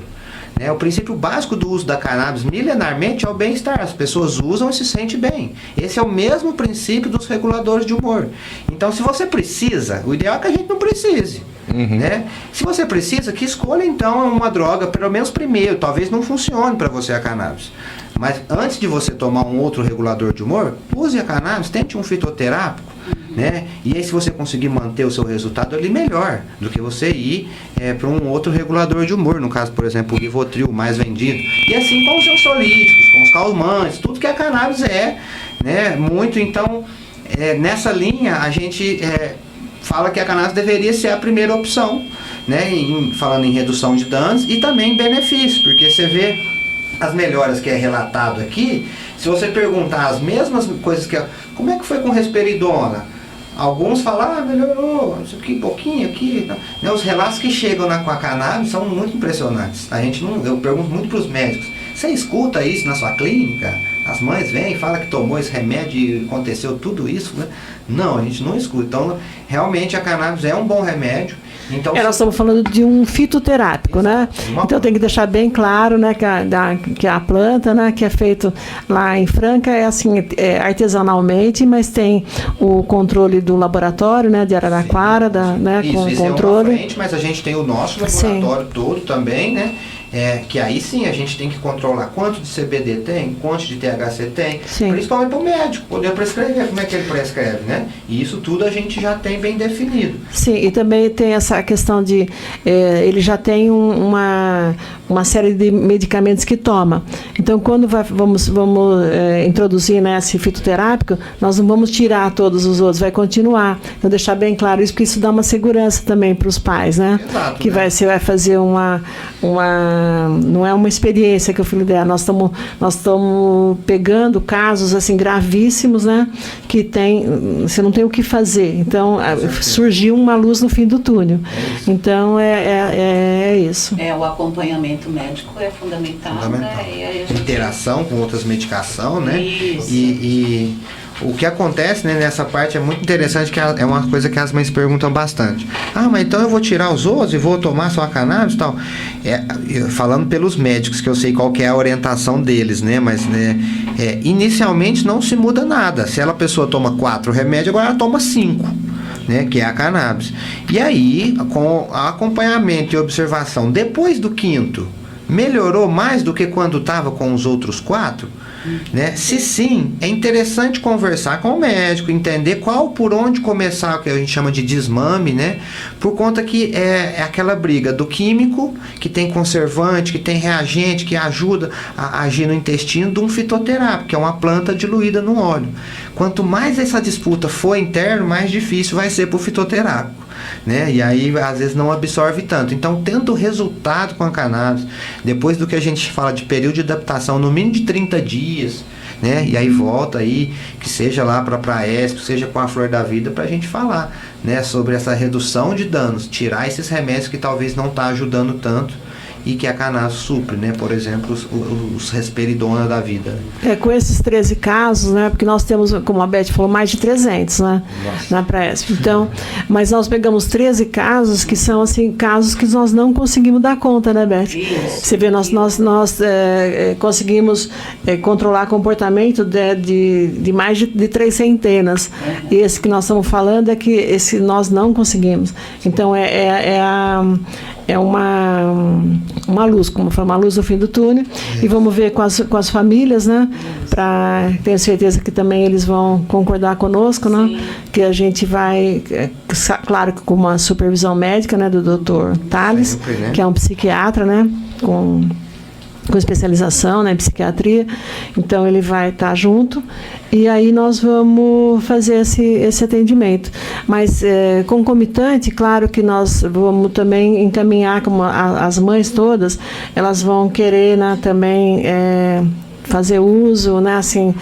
O princípio básico do uso da cannabis milenarmente é o bem-estar. As pessoas usam e se sentem bem. Esse é o mesmo princípio dos reguladores de humor. Então, se você precisa, o ideal é que a gente não precise. Né? Se você precisa, que escolha então uma droga, pelo menos primeiro. Talvez não funcione para você a cannabis. Mas antes de você tomar um outro regulador de humor, use a cannabis, tente um fitoterápico. Né? E aí, se você conseguir manter o seu resultado ali, melhor do que você ir para um outro regulador de humor, no caso, por exemplo, o Rivotril, mais vendido. E assim com os ansiolíticos, com os calmantes, tudo que a cannabis né? Muito. Então, nessa linha, a gente fala que a cannabis deveria ser a primeira opção, né? Falando em redução de danos e também em benefícios, porque você vê as melhoras que é relatado aqui. Se você perguntar as mesmas coisas como é que foi com risperidona? Alguns falam, melhorou, isso aqui, pouquinho aqui. Né? Os relatos que chegam com a cannabis são muito impressionantes. Eu pergunto muito para os médicos, você escuta isso na sua clínica? As mães vêm e falam que tomou esse remédio e aconteceu tudo isso? Né? Não, a gente não escuta. Então, realmente a cannabis é um bom remédio. Então, nós estamos falando de um fitoterápico, né? Então tem que deixar bem claro, né, que a planta, né, que é feito lá em Franca é assim, artesanalmente, mas tem o controle do laboratório, né, de Araraquara, né, isso, com isso controle. Mas a gente tem o nosso laboratório todo também, né? Que aí sim a gente tem que controlar quanto de CBD tem, quanto de THC tem, sim. Principalmente para o médico poder prescrever, como é que ele prescreve, né? E isso tudo a gente já tem bem definido. Sim, e também tem essa questão de, ele já tem uma série de medicamentos que toma. Então, quando vamos introduzir, né, esse fitoterápico, nós não vamos tirar todos os outros, vai continuar. Então, deixar bem claro isso, porque isso dá uma segurança também para os pais, né? Exato, que né? Você vai fazer não é uma experiência que o filho dela, nós estamos pegando casos assim gravíssimos, né, que você não tem o que fazer, então surgiu uma luz no fim do túnel. Então é isso. O acompanhamento médico é fundamental. Né? Interação com outras medicações, né? Isso. E o que acontece, né, nessa parte é muito interessante, que é uma coisa que as mães perguntam bastante. Mas então eu vou tirar os outros e vou tomar só a cannabis e tal? Falando pelos médicos, que eu sei qual que é a orientação deles, né? Mas, né, inicialmente não se muda nada. Se a pessoa toma 4 remédios, agora ela toma 5. Né, que é a cannabis. E aí, com acompanhamento e observação, depois do 5º, melhorou mais do que quando estava com os outros 4? Né? Se sim, é interessante conversar com o médico, entender por onde começar, o que a gente chama de desmame, né? Por conta que é aquela briga do químico, que tem conservante, que tem reagente, que ajuda a agir no intestino, de um fitoterápico, que é uma planta diluída no óleo. Quanto mais essa disputa for interna, mais difícil vai ser para o fitoterápico. Né? E aí às vezes não absorve tanto. Então, tendo resultado com a cannabis, depois do que a gente fala de período de adaptação, no mínimo de 30 dias, né? E aí volta aí, que seja lá para a ESP, seja com a Flor da Vida, para a gente falar, né, sobre essa redução de danos, tirar esses remédios que talvez não tá ajudando tanto e que a cannabis supre, né? Por exemplo, os risperidona da vida. Com esses 13 casos, né? Porque nós temos, como a Beth falou, mais de 300, né? Na Presp. Então, mas nós pegamos 13 casos que são, assim, casos que nós não conseguimos dar conta, né, Beth? Você vê, nós conseguimos controlar comportamento de mais de 3 centenas. E esse que nós estamos falando é que esse nós não conseguimos. Então, é uma luz, como foi uma luz no fim do túnel, e vamos ver com as famílias, né? Tenho certeza que também eles vão concordar conosco, né? Sim. Que a gente vai, claro que com uma supervisão médica, né, do Dr. Thales, sempre, né? Que é um psiquiatra, né? com especialização, né, em psiquiatria, então ele vai estar junto, e aí nós vamos fazer esse atendimento. Mas, concomitante, claro que nós vamos também encaminhar, como as mães todas, elas vão querer, né, também fazer uso, né, assim,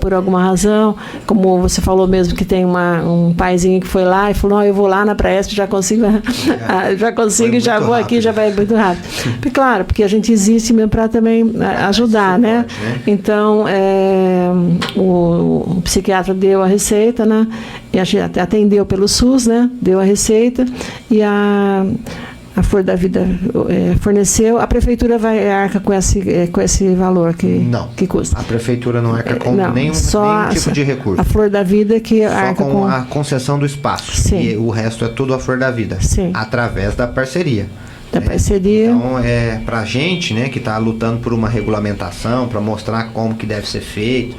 por alguma razão, como você falou mesmo que tem um paizinho que foi lá e falou, não, eu vou lá na Praesp, já consigo, já vou aqui, já vai muito rápido. E, claro, porque a gente existe mesmo para também ajudar, né? Então, o psiquiatra deu a receita, né, e a gente atendeu pelo SUS, né, deu a receita, e a Flor da Vida forneceu, a prefeitura vai arca com esse valor que custa. A prefeitura não arca com nenhum tipo de recurso. A Flor da Vida que só arca com a concessão do espaço. Sim. E o resto é tudo a Flor da Vida. Sim. Através da parceria. Da parceria. Então, pra gente, né, que está lutando por uma regulamentação, para mostrar como que deve ser feito,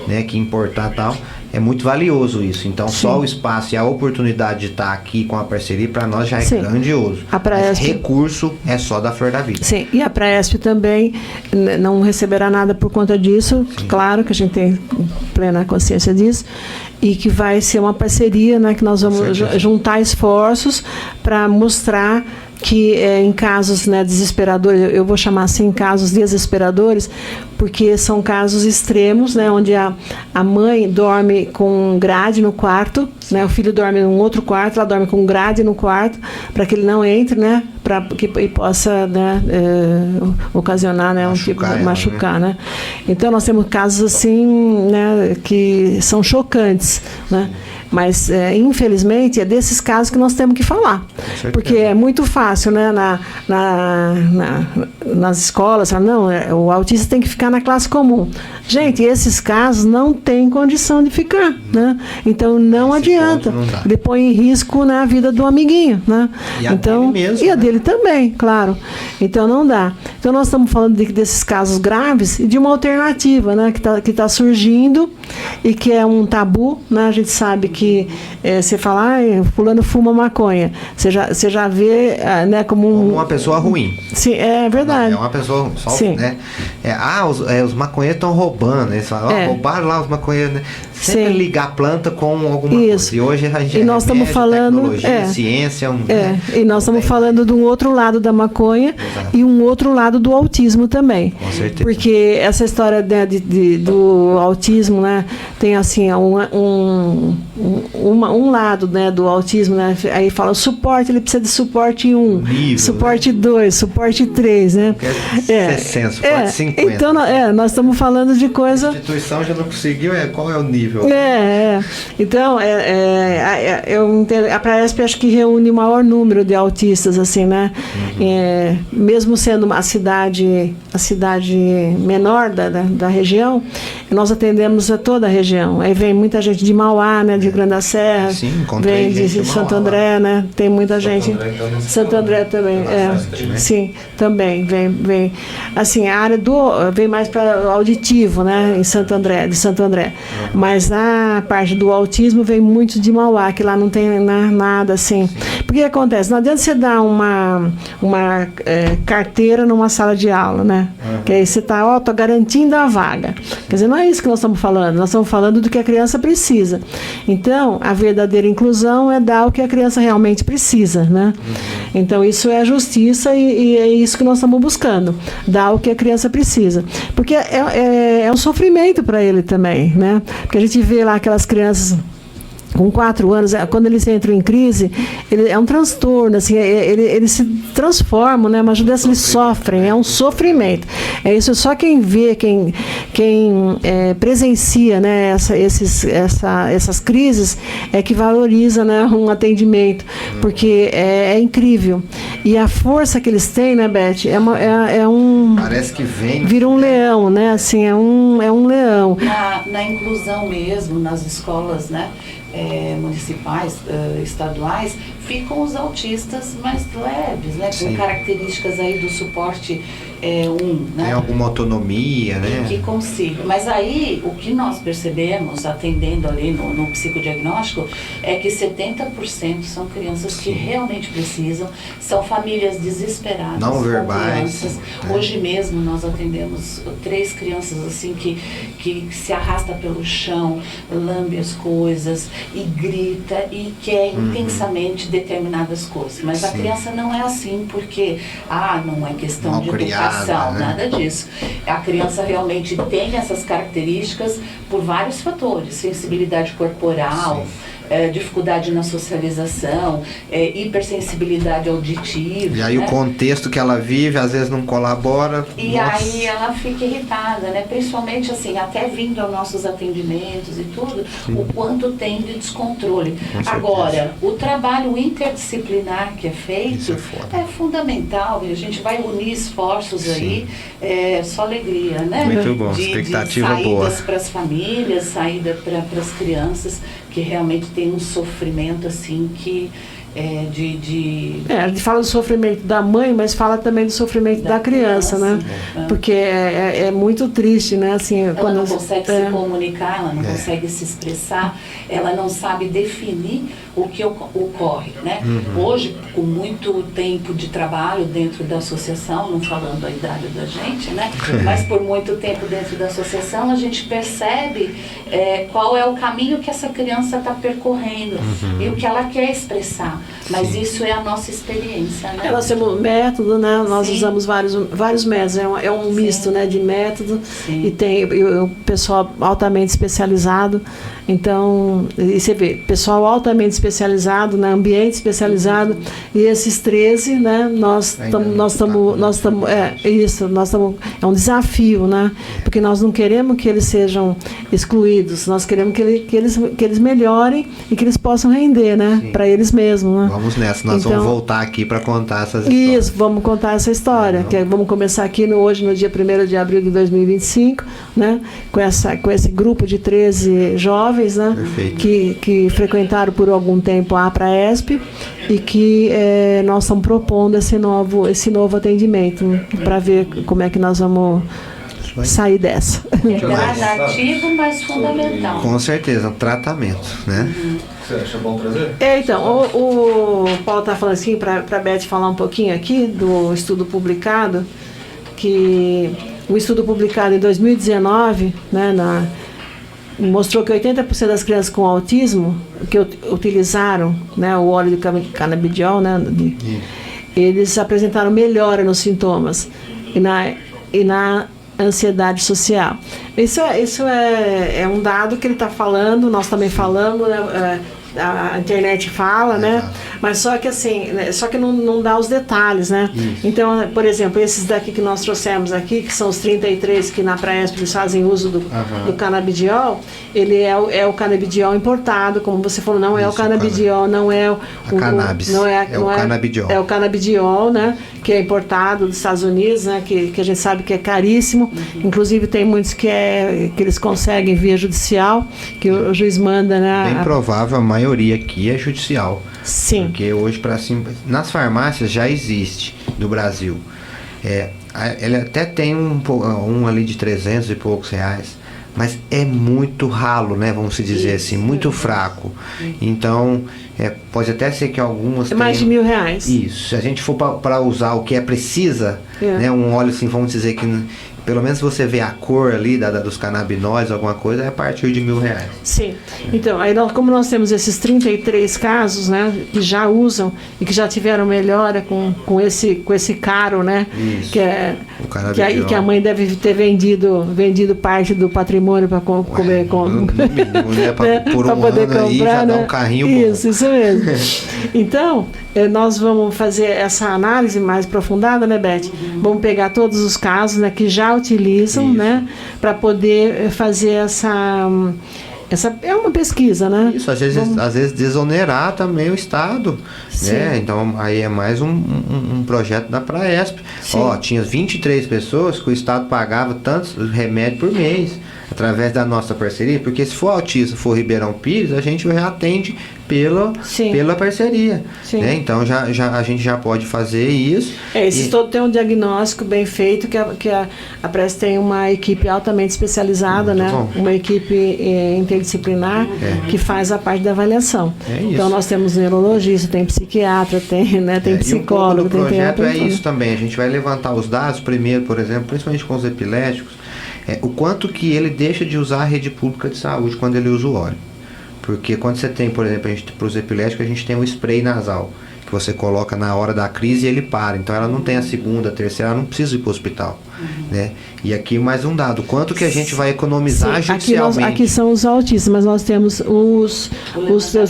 né, que importar e tal, é muito valioso isso. Então, sim, só o espaço e a oportunidade de estar aqui com a parceria, para nós já é, sim, grandioso. A Praesp, mas recurso é só da Flor da Vida. Sim, e a Praesp também não receberá nada por conta disso, sim, claro que a gente tem plena consciência disso, e que vai ser uma parceria, né, que nós vamos juntar esforços para mostrar que em casos, né, desesperadores, eu vou chamar assim, casos desesperadores, porque são casos extremos, né, onde a mãe dorme com grade no quarto, né, o filho dorme em um outro quarto, ela dorme com grade no quarto, para que ele não entre, né, para que possa, né, ocasionar, né, machucar, né. Porque nós temos casos assim, né, que são chocantes, né. Mas, infelizmente, é desses casos que nós temos que falar. Porque é muito fácil, né, nas escolas, falar, não, o autista tem que ficar na classe comum. Gente, esses casos não têm condição de ficar, né? Então, não adianta. Ele põe em risco, né, a vida do amiguinho, né? E a dele mesmo, e a dele também, claro. Então, não dá. Então, nós estamos falando desses casos graves e de uma alternativa, né, que tá surgindo e que é um tabu, né? A gente sabe que você fala, fulano fuma maconha, você já vê, né, como uma pessoa ruim. Sim, é verdade. Não, é uma pessoa só, sim, né? Os maconheiros estão roubando, eles falam, roubaram lá os maconheiros, né? Sempre, sim, ligar a planta com alguma coisa. E hoje a gente nós estamos falando, tecnologia, ciência, e nós estamos falando de um outro lado da maconha. Exato. E um outro lado do autismo também. Com certeza. Porque essa história do autismo, né, tem assim um lado, né, do autismo, né, aí fala o suporte, ele precisa de suporte 1, nível, suporte, né, 2, suporte 3, né? 60, suporte 50. Então, nós estamos falando de coisa... A instituição já não conseguiu, qual é o nível? Então, a Praesp acho que reúne o maior número de autistas, assim, né? Uhum. Mesmo sendo a cidade menor da região, nós atendemos a toda a região. Aí vem muita gente de Mauá, né, de Grande da Serra, sim, vem de Santo André, né? Tem muita gente. Santo André também, sim, também vem. Assim, a área vem mais para o auditivo, né, de Santo André. Uhum. Mas a parte do autismo vem muito de Mauá, que lá não tem nada assim. Porque acontece? Não adianta você dar uma carteira numa sala de aula, né? Uhum. Que aí você está, tô garantindo a vaga. Quer dizer, não é isso que nós estamos falando. Nós estamos falando do que a criança precisa. Então, a verdadeira inclusão é dar o que a criança realmente precisa, né? Uhum. Então, isso é a justiça e é isso que nós estamos buscando. Dar o que a criança precisa. Porque é um sofrimento para ele também, né? Porque a gente vê lá aquelas crianças com 4 anos, quando eles entram em crise, é um transtorno, assim, eles se transformam, né? Mas eles sofrem, é um sofrimento. É isso, só quem vê, quem presencia, né, essas crises é que valoriza, né, um atendimento, porque é incrível. E a força que eles têm, né, Beth, parece que vira um leão, né? Assim, é um leão. Na inclusão mesmo, nas escolas, né? Municipais, estaduais, ficam os autistas mais leves, né, com características aí do suporte Tem alguma autonomia, né? Que consiga. Mas aí, o que nós percebemos, atendendo ali no psicodiagnóstico, é que 70% são crianças que realmente precisam, são famílias desesperadas. Não verbais. Crianças. Hoje mesmo nós atendemos 3 crianças assim que se arrasta pelo chão, lambe as coisas e grita e quer intensamente determinadas coisas. Mas a criança não é assim porque, não é questão Mal de criada, educação, né? nada disso. A criança realmente tem essas características por vários fatores, sensibilidade corporal, dificuldade na socialização, hipersensibilidade auditiva. E aí, né? o contexto que ela vive às vezes não colabora. E aí ela fica irritada, né? Principalmente assim, até vindo aos nossos atendimentos e tudo, o quanto tem de descontrole. Agora, o trabalho interdisciplinar que é feito é fundamental, e a gente vai unir esforços aí, só alegria, né? Muito bom, de expectativa saídas boa. para as famílias, saída para as crianças, que realmente tem um sofrimento assim que a gente fala do sofrimento da mãe, mas fala também do sofrimento da criança, né? Porque é muito triste, né? Assim, ela não consegue se comunicar, ela não consegue se expressar, ela não sabe definir o que ocorre, né? Hoje, com muito tempo de trabalho dentro da associação, não falando a idade da gente, né? Mas por muito tempo dentro da associação, a gente percebe qual é o caminho que essa criança está percorrendo e o que ela quer expressar. Mas isso é a nossa experiência, né? Nós temos método, né? Nós usamos vários métodos, é um misto, né, de método. E tem o pessoal altamente especializado. Então, e você vê, pessoal altamente especializado, né, ambiente especializado, e esses 13, né, nós estamos, é um desafio, né, porque nós não queremos que eles sejam excluídos, nós queremos que eles melhorem e que eles possam render, né, para eles mesmos, né. Vamos nessa, nós vamos voltar aqui para contar essas histórias. Isso, vamos contar essa história, vamos começar aqui hoje, no dia 1º de abril de 2025, né, com esse grupo de 13 jovens, né, que frequentaram por algum tempo a APRAESP e que nós estamos propondo esse novo atendimento para ver como é que nós vamos sair dessa. É gradativo, mas fundamental. Com certeza, um tratamento, né? Você acha bom trazer? Então, o Paulo está falando assim, para a Beth falar um pouquinho aqui do estudo publicado, que o estudo publicado em 2019, né, mostrou que 80% das crianças com autismo que utilizaram, né, o óleo de canabidiol, né, eles apresentaram melhora nos sintomas e na ansiedade social. Isso é um dado que ele está falando, nós também falamos, né, a internet fala, né? Mas só que assim, não dá os detalhes, né? Isso. Então, por exemplo, esses daqui que nós trouxemos aqui, que são os 33 que na APRAESP eles fazem uso do canabidiol, ele é o canabidiol importado, como você falou, não é o canabidiol, não é o cannabis, o canabidiol. É o canabidiol, né? Que é importado dos Estados Unidos, né? Que a gente sabe que é caríssimo. Inclusive tem muitos que eles conseguem via judicial, que o juiz manda, né? Bem provável, a maioria aqui é judicial. Sim. Porque hoje, nas farmácias já existe do Brasil. Ele até tem um ali de 300 e poucos reais, mas é muito ralo, né? Vamos dizer assim, muito fraco. Então, pode até ser que algumas tenham mais de R$1.000. Isso. Se a gente for para usar o que precisa, né? Um óleo assim, vamos dizer que pelo menos você vê a cor ali dos canabinóides, alguma coisa, é a partir de R$1.000. Sim. Então, aí como nós temos esses 33 casos, né, que já usam e que já tiveram melhora com esse caro, né? Isso. Que a mãe deve ter vendido parte do patrimônio para comer com. No mínimo, né? Por um poder ano comprar, aí já né? dá um carrinho Isso mesmo. Então, nós vamos fazer essa análise mais aprofundada, né, Beth? Vamos pegar todos os casos, né, que já utilizam, né, para poder fazer essa é uma pesquisa, né? Isso, às vezes desonerar também o Estado, né? Então, aí é mais um projeto da APRAESP. Tinha 23 pessoas que o Estado pagava tantos remédios por mês. através da nossa parceria, porque se for autista, for Ribeirão Pires, a gente já atende pela parceria. Sim. Né? Então a gente já pode fazer isso. Esses todos têm um diagnóstico bem feito, que a Prece tem uma equipe altamente especializada, Muito né? bom. Uma equipe interdisciplinar que faz a parte da avaliação. É isso. Então nós temos neurologista, tem psiquiatra, tem psicólogo, e um pouco do tem projeto terapeuta. é isso também. A gente vai levantar os dados primeiro, por exemplo, principalmente com os epiléticos, o quanto que ele deixa de usar a rede pública de saúde quando ele usa o óleo. Porque quando você tem, por exemplo, para os epiléticos, a gente tem um spray nasal, que você coloca na hora da crise e ele para. Então ela não tem a segunda, a terceira, ela não precisa ir para o hospital. Né? E aqui mais um dado, quanto que a gente vai economizar judicialmente? Aqui são os autistas, mas nós temos os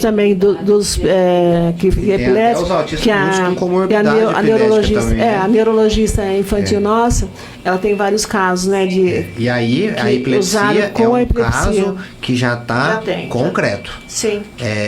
também dos epiléticos, os autistas que com comorbidade a epilética também, né? a neurologista infantil nossa, ela tem vários casos, né, de E aí a epilepsia com é um a epilepsia. caso que já está tem, concreto. Sim.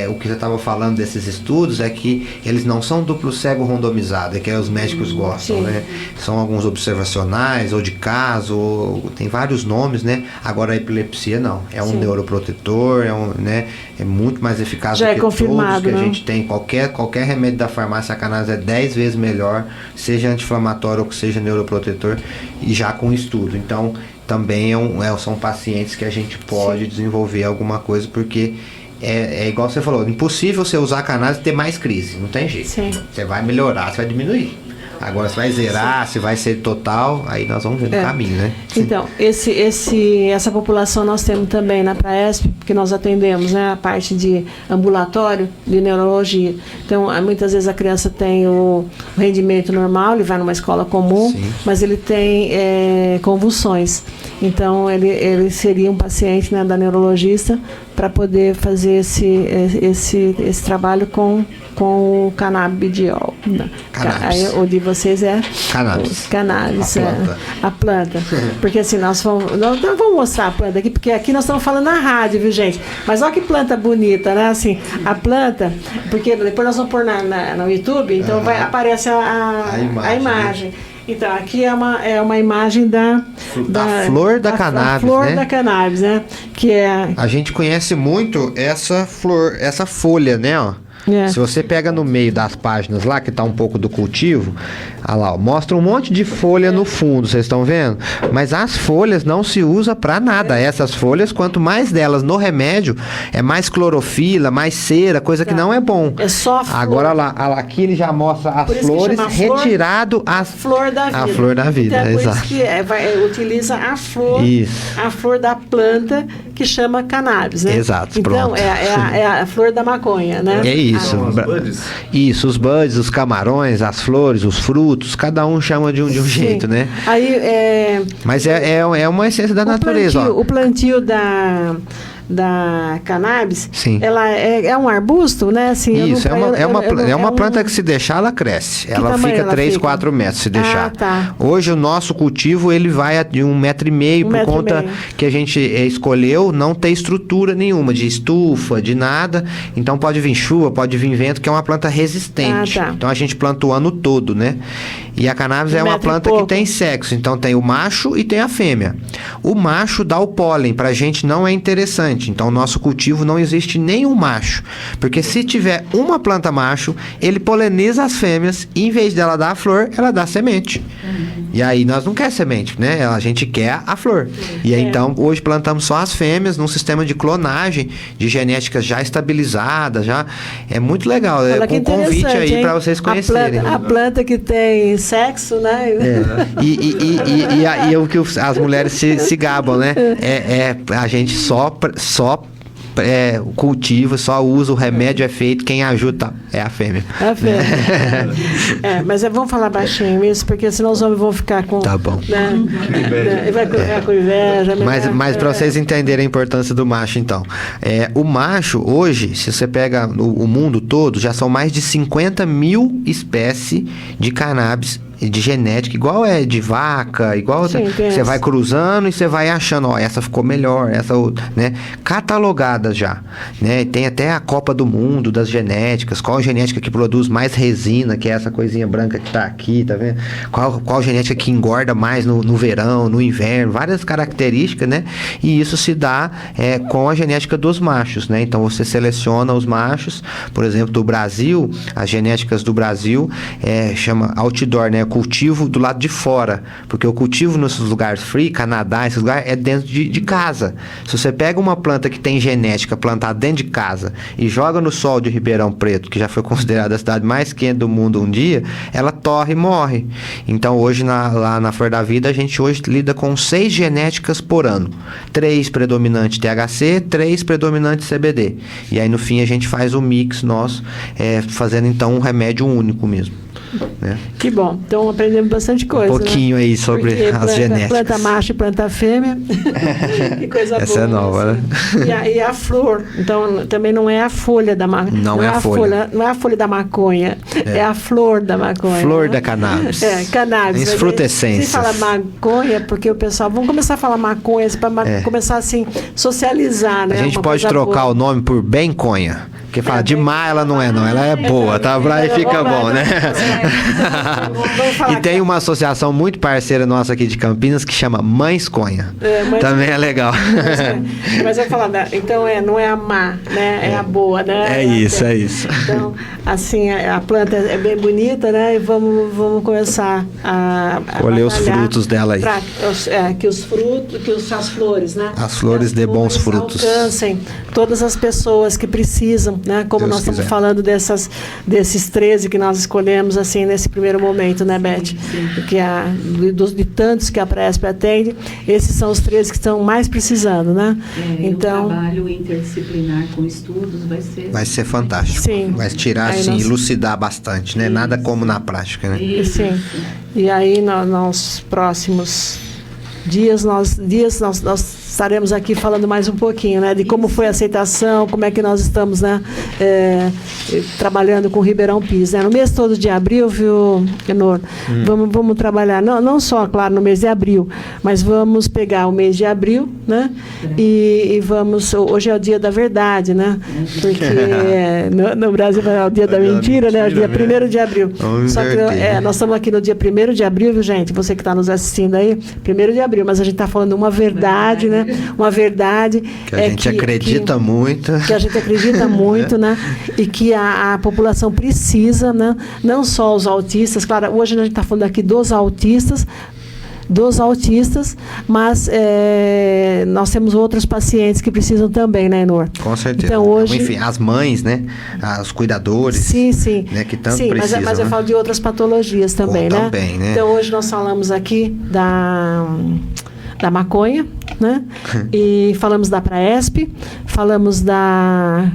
O que você estava falando desses estudos é que eles não são duplo cego randomizado, é que os médicos gostam, sim. né? São alguns observacionais ou de caso, tem vários nomes, né? Agora a epilepsia não, é um Sim. neuroprotetor, né? É muito mais eficaz Já do é que confirmado, todos que né? a gente tem. Qualquer remédio da farmácia, a cannabis é 10 vezes melhor, seja anti-inflamatório ou que seja neuroprotetor, e já com estudo. Então, também são pacientes que a gente pode desenvolver alguma coisa, porque é igual você falou, impossível você usar a cannabis e ter mais crise, não tem jeito. Sim. Você vai melhorar, você vai diminuir. Agora, se vai zerar, se vai ser total, aí nós vamos ver no caminho, né? Então, essa população nós temos também na Praesp, porque nós atendemos, né, a parte de ambulatório de neurologia. Então, muitas vezes a criança tem o rendimento normal, ele vai numa escola comum, Sim. mas ele tem convulsões. Então, ele seria um paciente, né, da neurologista para poder fazer esse trabalho com o canabidiol. Cannabis. Aí, o de vocês é Cannabis. Cannabis, A planta. a planta. Porque assim, nós vamos mostrar a planta aqui, porque aqui nós estamos falando na rádio, viu, gente? Mas olha que planta bonita, né? Assim, a planta, porque depois nós vamos pôr no YouTube, então aparece a imagem. Então, aqui é uma imagem da flor da cannabis, flor né? da cannabis, né? Que é... A gente conhece muito essa flor, essa folha, né? Ó. Se você pega no meio das páginas lá, que tá um pouco do cultivo, olha lá, ó, mostra um monte de folha no fundo, vocês estão vendo? Mas as folhas não se usa para nada. Essas folhas, quanto mais delas no remédio, é mais clorofila, mais cera, coisa que não é bom. É só flor. Agora lá, aqui ele já mostra as Por isso que flores, chama flor, retirado flor da vida. a flor da vida, então, é por exato. isso que utiliza a flor, Isso. a flor da planta que chama cannabis, né? Exato, então, pronto. é a flor da maconha, né? É isso. São os buds? Isso, os buds, os camarões, as flores, os frutos, cada um chama de um jeito, né? Aí, Mas é uma essência da natureza, ó. O plantio da cannabis, Sim. ela é um arbusto, né? Assim, Isso, é uma planta que se deixar, ela cresce. Ela tamanho fica ela 3, fica? 4 metros se deixar. tá. Hoje o nosso cultivo, ele vai de 1,5 metro por metro e conta meio. que a gente escolheu não ter estrutura nenhuma, de estufa, de nada. Então pode vir chuva, pode vir vento, que é uma planta resistente. Tá. Então a gente planta o ano todo, né? E a cannabis é uma metro e planta que pouco. tem sexo. Então tem o macho e tem a fêmea. O macho dá o pólen, pra gente não é interessante. Então o nosso cultivo não existe nenhum macho. Porque se tiver uma planta macho, ele poliniza as fêmeas e em vez dela dar a flor, ela dá semente. E aí nós não quer semente, né? A gente quer a flor. E aí então hoje plantamos só as fêmeas num sistema de clonagem, de genéticas já estabilizadas, já é muito legal. Olha que Um convite interessante, aí hein? para vocês conhecerem. A planta que tem sexo, né? E o que as mulheres se gabam, né? A gente só cultiva, só usa, o remédio é feito, quem ajuda é a fêmea. A fêmea. Mas vamos falar baixinho isso, porque senão os homens vão ficar com... Tá bom. Né? Vai ficar com inveja. Mas para vocês entenderem a importância do macho, então. O macho, hoje, se você pega o mundo todo, já são mais de 50 mil espécies de cannabis de genética, igual é de vaca, igual Sim, você vai cruzando e você vai achando, ó, essa ficou melhor, essa, né? Catalogadas já, né? Tem até a Copa do Mundo das genéticas, qual genética que produz mais resina, que é essa coisinha branca que tá aqui, tá vendo? Qual genética que engorda mais no verão, no inverno, várias características, né? E isso se dá com a genética dos machos, né? Então você seleciona os machos, por exemplo, do Brasil, as genéticas do Brasil chama outdoor, né? Cultivo do lado de fora, porque o cultivo nesses lugares free, Canadá, esses lugares, é dentro de casa. Se você pega uma planta que tem genética plantada dentro de casa e joga no sol de Ribeirão Preto, que já foi considerada a cidade mais quente do mundo um dia, ela torre e morre. Então hoje lá na Flor da Vida a gente hoje lida com 6 genéticas por ano, 3 predominantes THC, 3 predominantes CBD, e aí no fim a gente faz o mix nosso, fazendo então um remédio único mesmo, né? Que bom. Então aprendemos bastante coisa. Um pouquinho, né? Aí sobre as genéticas. Planta macho e planta fêmea. Que coisa boa. Essa é nova, assim, né? E a flor. Então também não é a folha da maconha. Não é a folha. Não é a folha da maconha. É a flor da maconha. Flor, né? Da cannabis. Cannabis. Infrutescências. Se fala maconha, porque o pessoal... Vamos começar a falar maconha para começar assim, socializar, né? A gente pode trocar o nome por benconha. Porque fala de má, ela não é, não. Ela é boa, tá? Aí fica bom, né? E tem uma associação muito parceira nossa aqui de Campinas que chama Mães Conha. Também é legal. Mas eu vou falar, então não é a má, né? É a boa, né? É isso. Então, assim, a planta é bem bonita, né? E vamos começar a colher os frutos dela aí. Que as flores, né? As flores dê bons frutos. Alcancem todas as pessoas que precisam, né? Como Deus nós estamos quiser. falando desses 13 que nós escolhemos, assim, nesse primeiro momento, né, Beth? Que de tantos que a Presp atende, esses são os 13 que estão mais precisando, né? Então, o trabalho interdisciplinar com estudos vai ser fantástico. Sim. Vai tirar, Aí assim, elucidar bastante, né? Isso. Nada como na prática, né? Sim. E aí, nos próximos dias nós estaremos aqui falando mais um pouquinho, né, de como foi a aceitação, como é que nós estamos, né, trabalhando com Ribeirão Pires, né, no mês todo de abril, viu, Enor? Vamos trabalhar, não só, claro, no mês de abril, mas vamos pegar o mês de abril, né, e vamos, hoje é o dia da verdade, né, porque no Brasil é o dia da mentira, né, o dia 1º de abril. Só que nós estamos aqui no dia 1º de abril, viu, gente, você que está nos assistindo aí, 1º de abril, mas a gente está falando uma verdade, né? Uma verdade que a gente acredita muito. Que a gente acredita muito, né? E que a população precisa, né? Não só os autistas, claro, hoje a gente está falando aqui dos autistas, mas nós temos outros pacientes que precisam também, né, Enor? Com certeza. Então, hoje... Enfim, as mães, né? Os cuidadores. Sim. Né? Que tanto precisam. Mas eu falo de outras patologias também, né? Também, né? Então, hoje nós falamos aqui da maconha, né? E falamos da Praesp, falamos da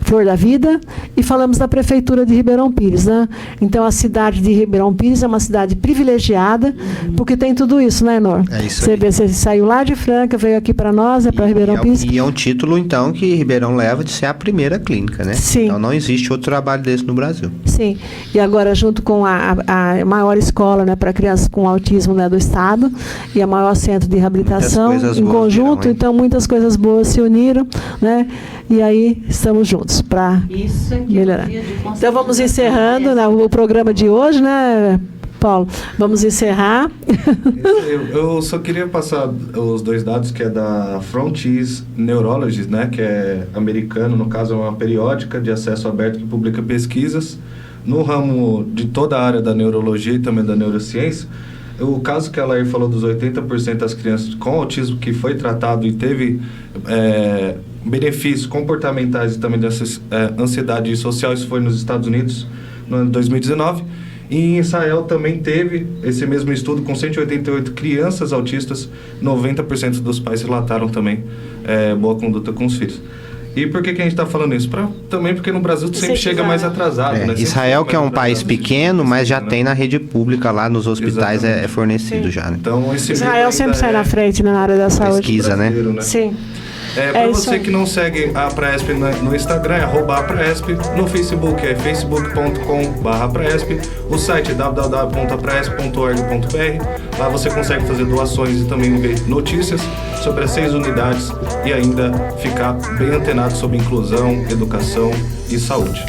Flor da Vida e falamos da Prefeitura de Ribeirão Pires, né? Então, a cidade de Ribeirão Pires é uma cidade privilegiada, porque tem tudo isso, né, Enor? É isso aí. Você saiu lá de Franca, veio aqui para nós, para Ribeirão Pires. E é um título, então, que Ribeirão leva de ser a primeira clínica, né? Sim. Então, não existe outro trabalho desse no Brasil. Sim. E agora, junto com a maior escola, né, para crianças com autismo, né, do Estado, e a maior centro de reabilitação, em conjunto, virão, então muitas coisas boas se uniram, né? E aí estamos juntos para melhorar. Então vamos encerrando, né, o programa de hoje, né, Paulo? Vamos encerrar. Eu só queria passar os 2 dados, que é da Frontiers Neurology, né, que é americano, no caso é uma periódica de acesso aberto que publica pesquisas no ramo de toda a área da neurologia e também da neurociência. O caso que a Lair falou dos 80% das crianças com autismo que foi tratado e teve benefícios comportamentais e também de ansiedade social, isso foi nos Estados Unidos no ano de 2019. E em Israel também teve esse mesmo estudo com 188 crianças autistas, 90% dos pais relataram também boa conduta com os filhos. E por que a gente está falando isso? Também porque no Brasil sempre chega mais atrasado. Né? Israel, que é um país pequeno, mas já tem na rede pública lá nos hospitais, é fornecido já. Né? Então, Israel sempre sai na frente, né, na área da saúde. Pesquisa, né? Sim. Para isso você aí. que não segue a Praesp no Instagram, é @apraesp, no Facebook é facebook.com/apraesp, o site é www.apraesp.org.br. Lá você consegue fazer doações e também ver notícias sobre as 6 unidades e ainda ficar bem antenado sobre inclusão, educação e saúde.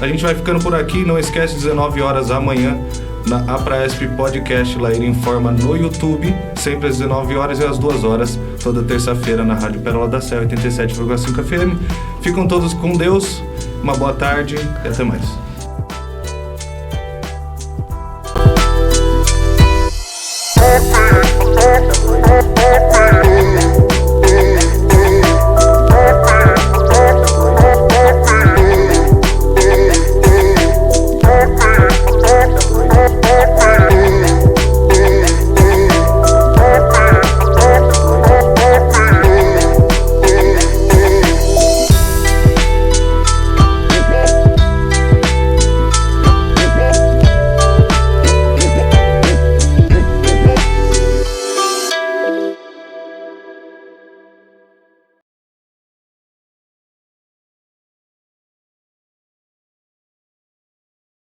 A gente vai ficando por aqui, não esquece, 19 horas amanhã, na Apraesp Podcast Laíra Informa no YouTube, sempre às 19 horas e às 2 horas, toda terça-feira na Rádio Pérola da Serra 87,5 FM. Ficam todos com Deus, uma boa tarde e até mais.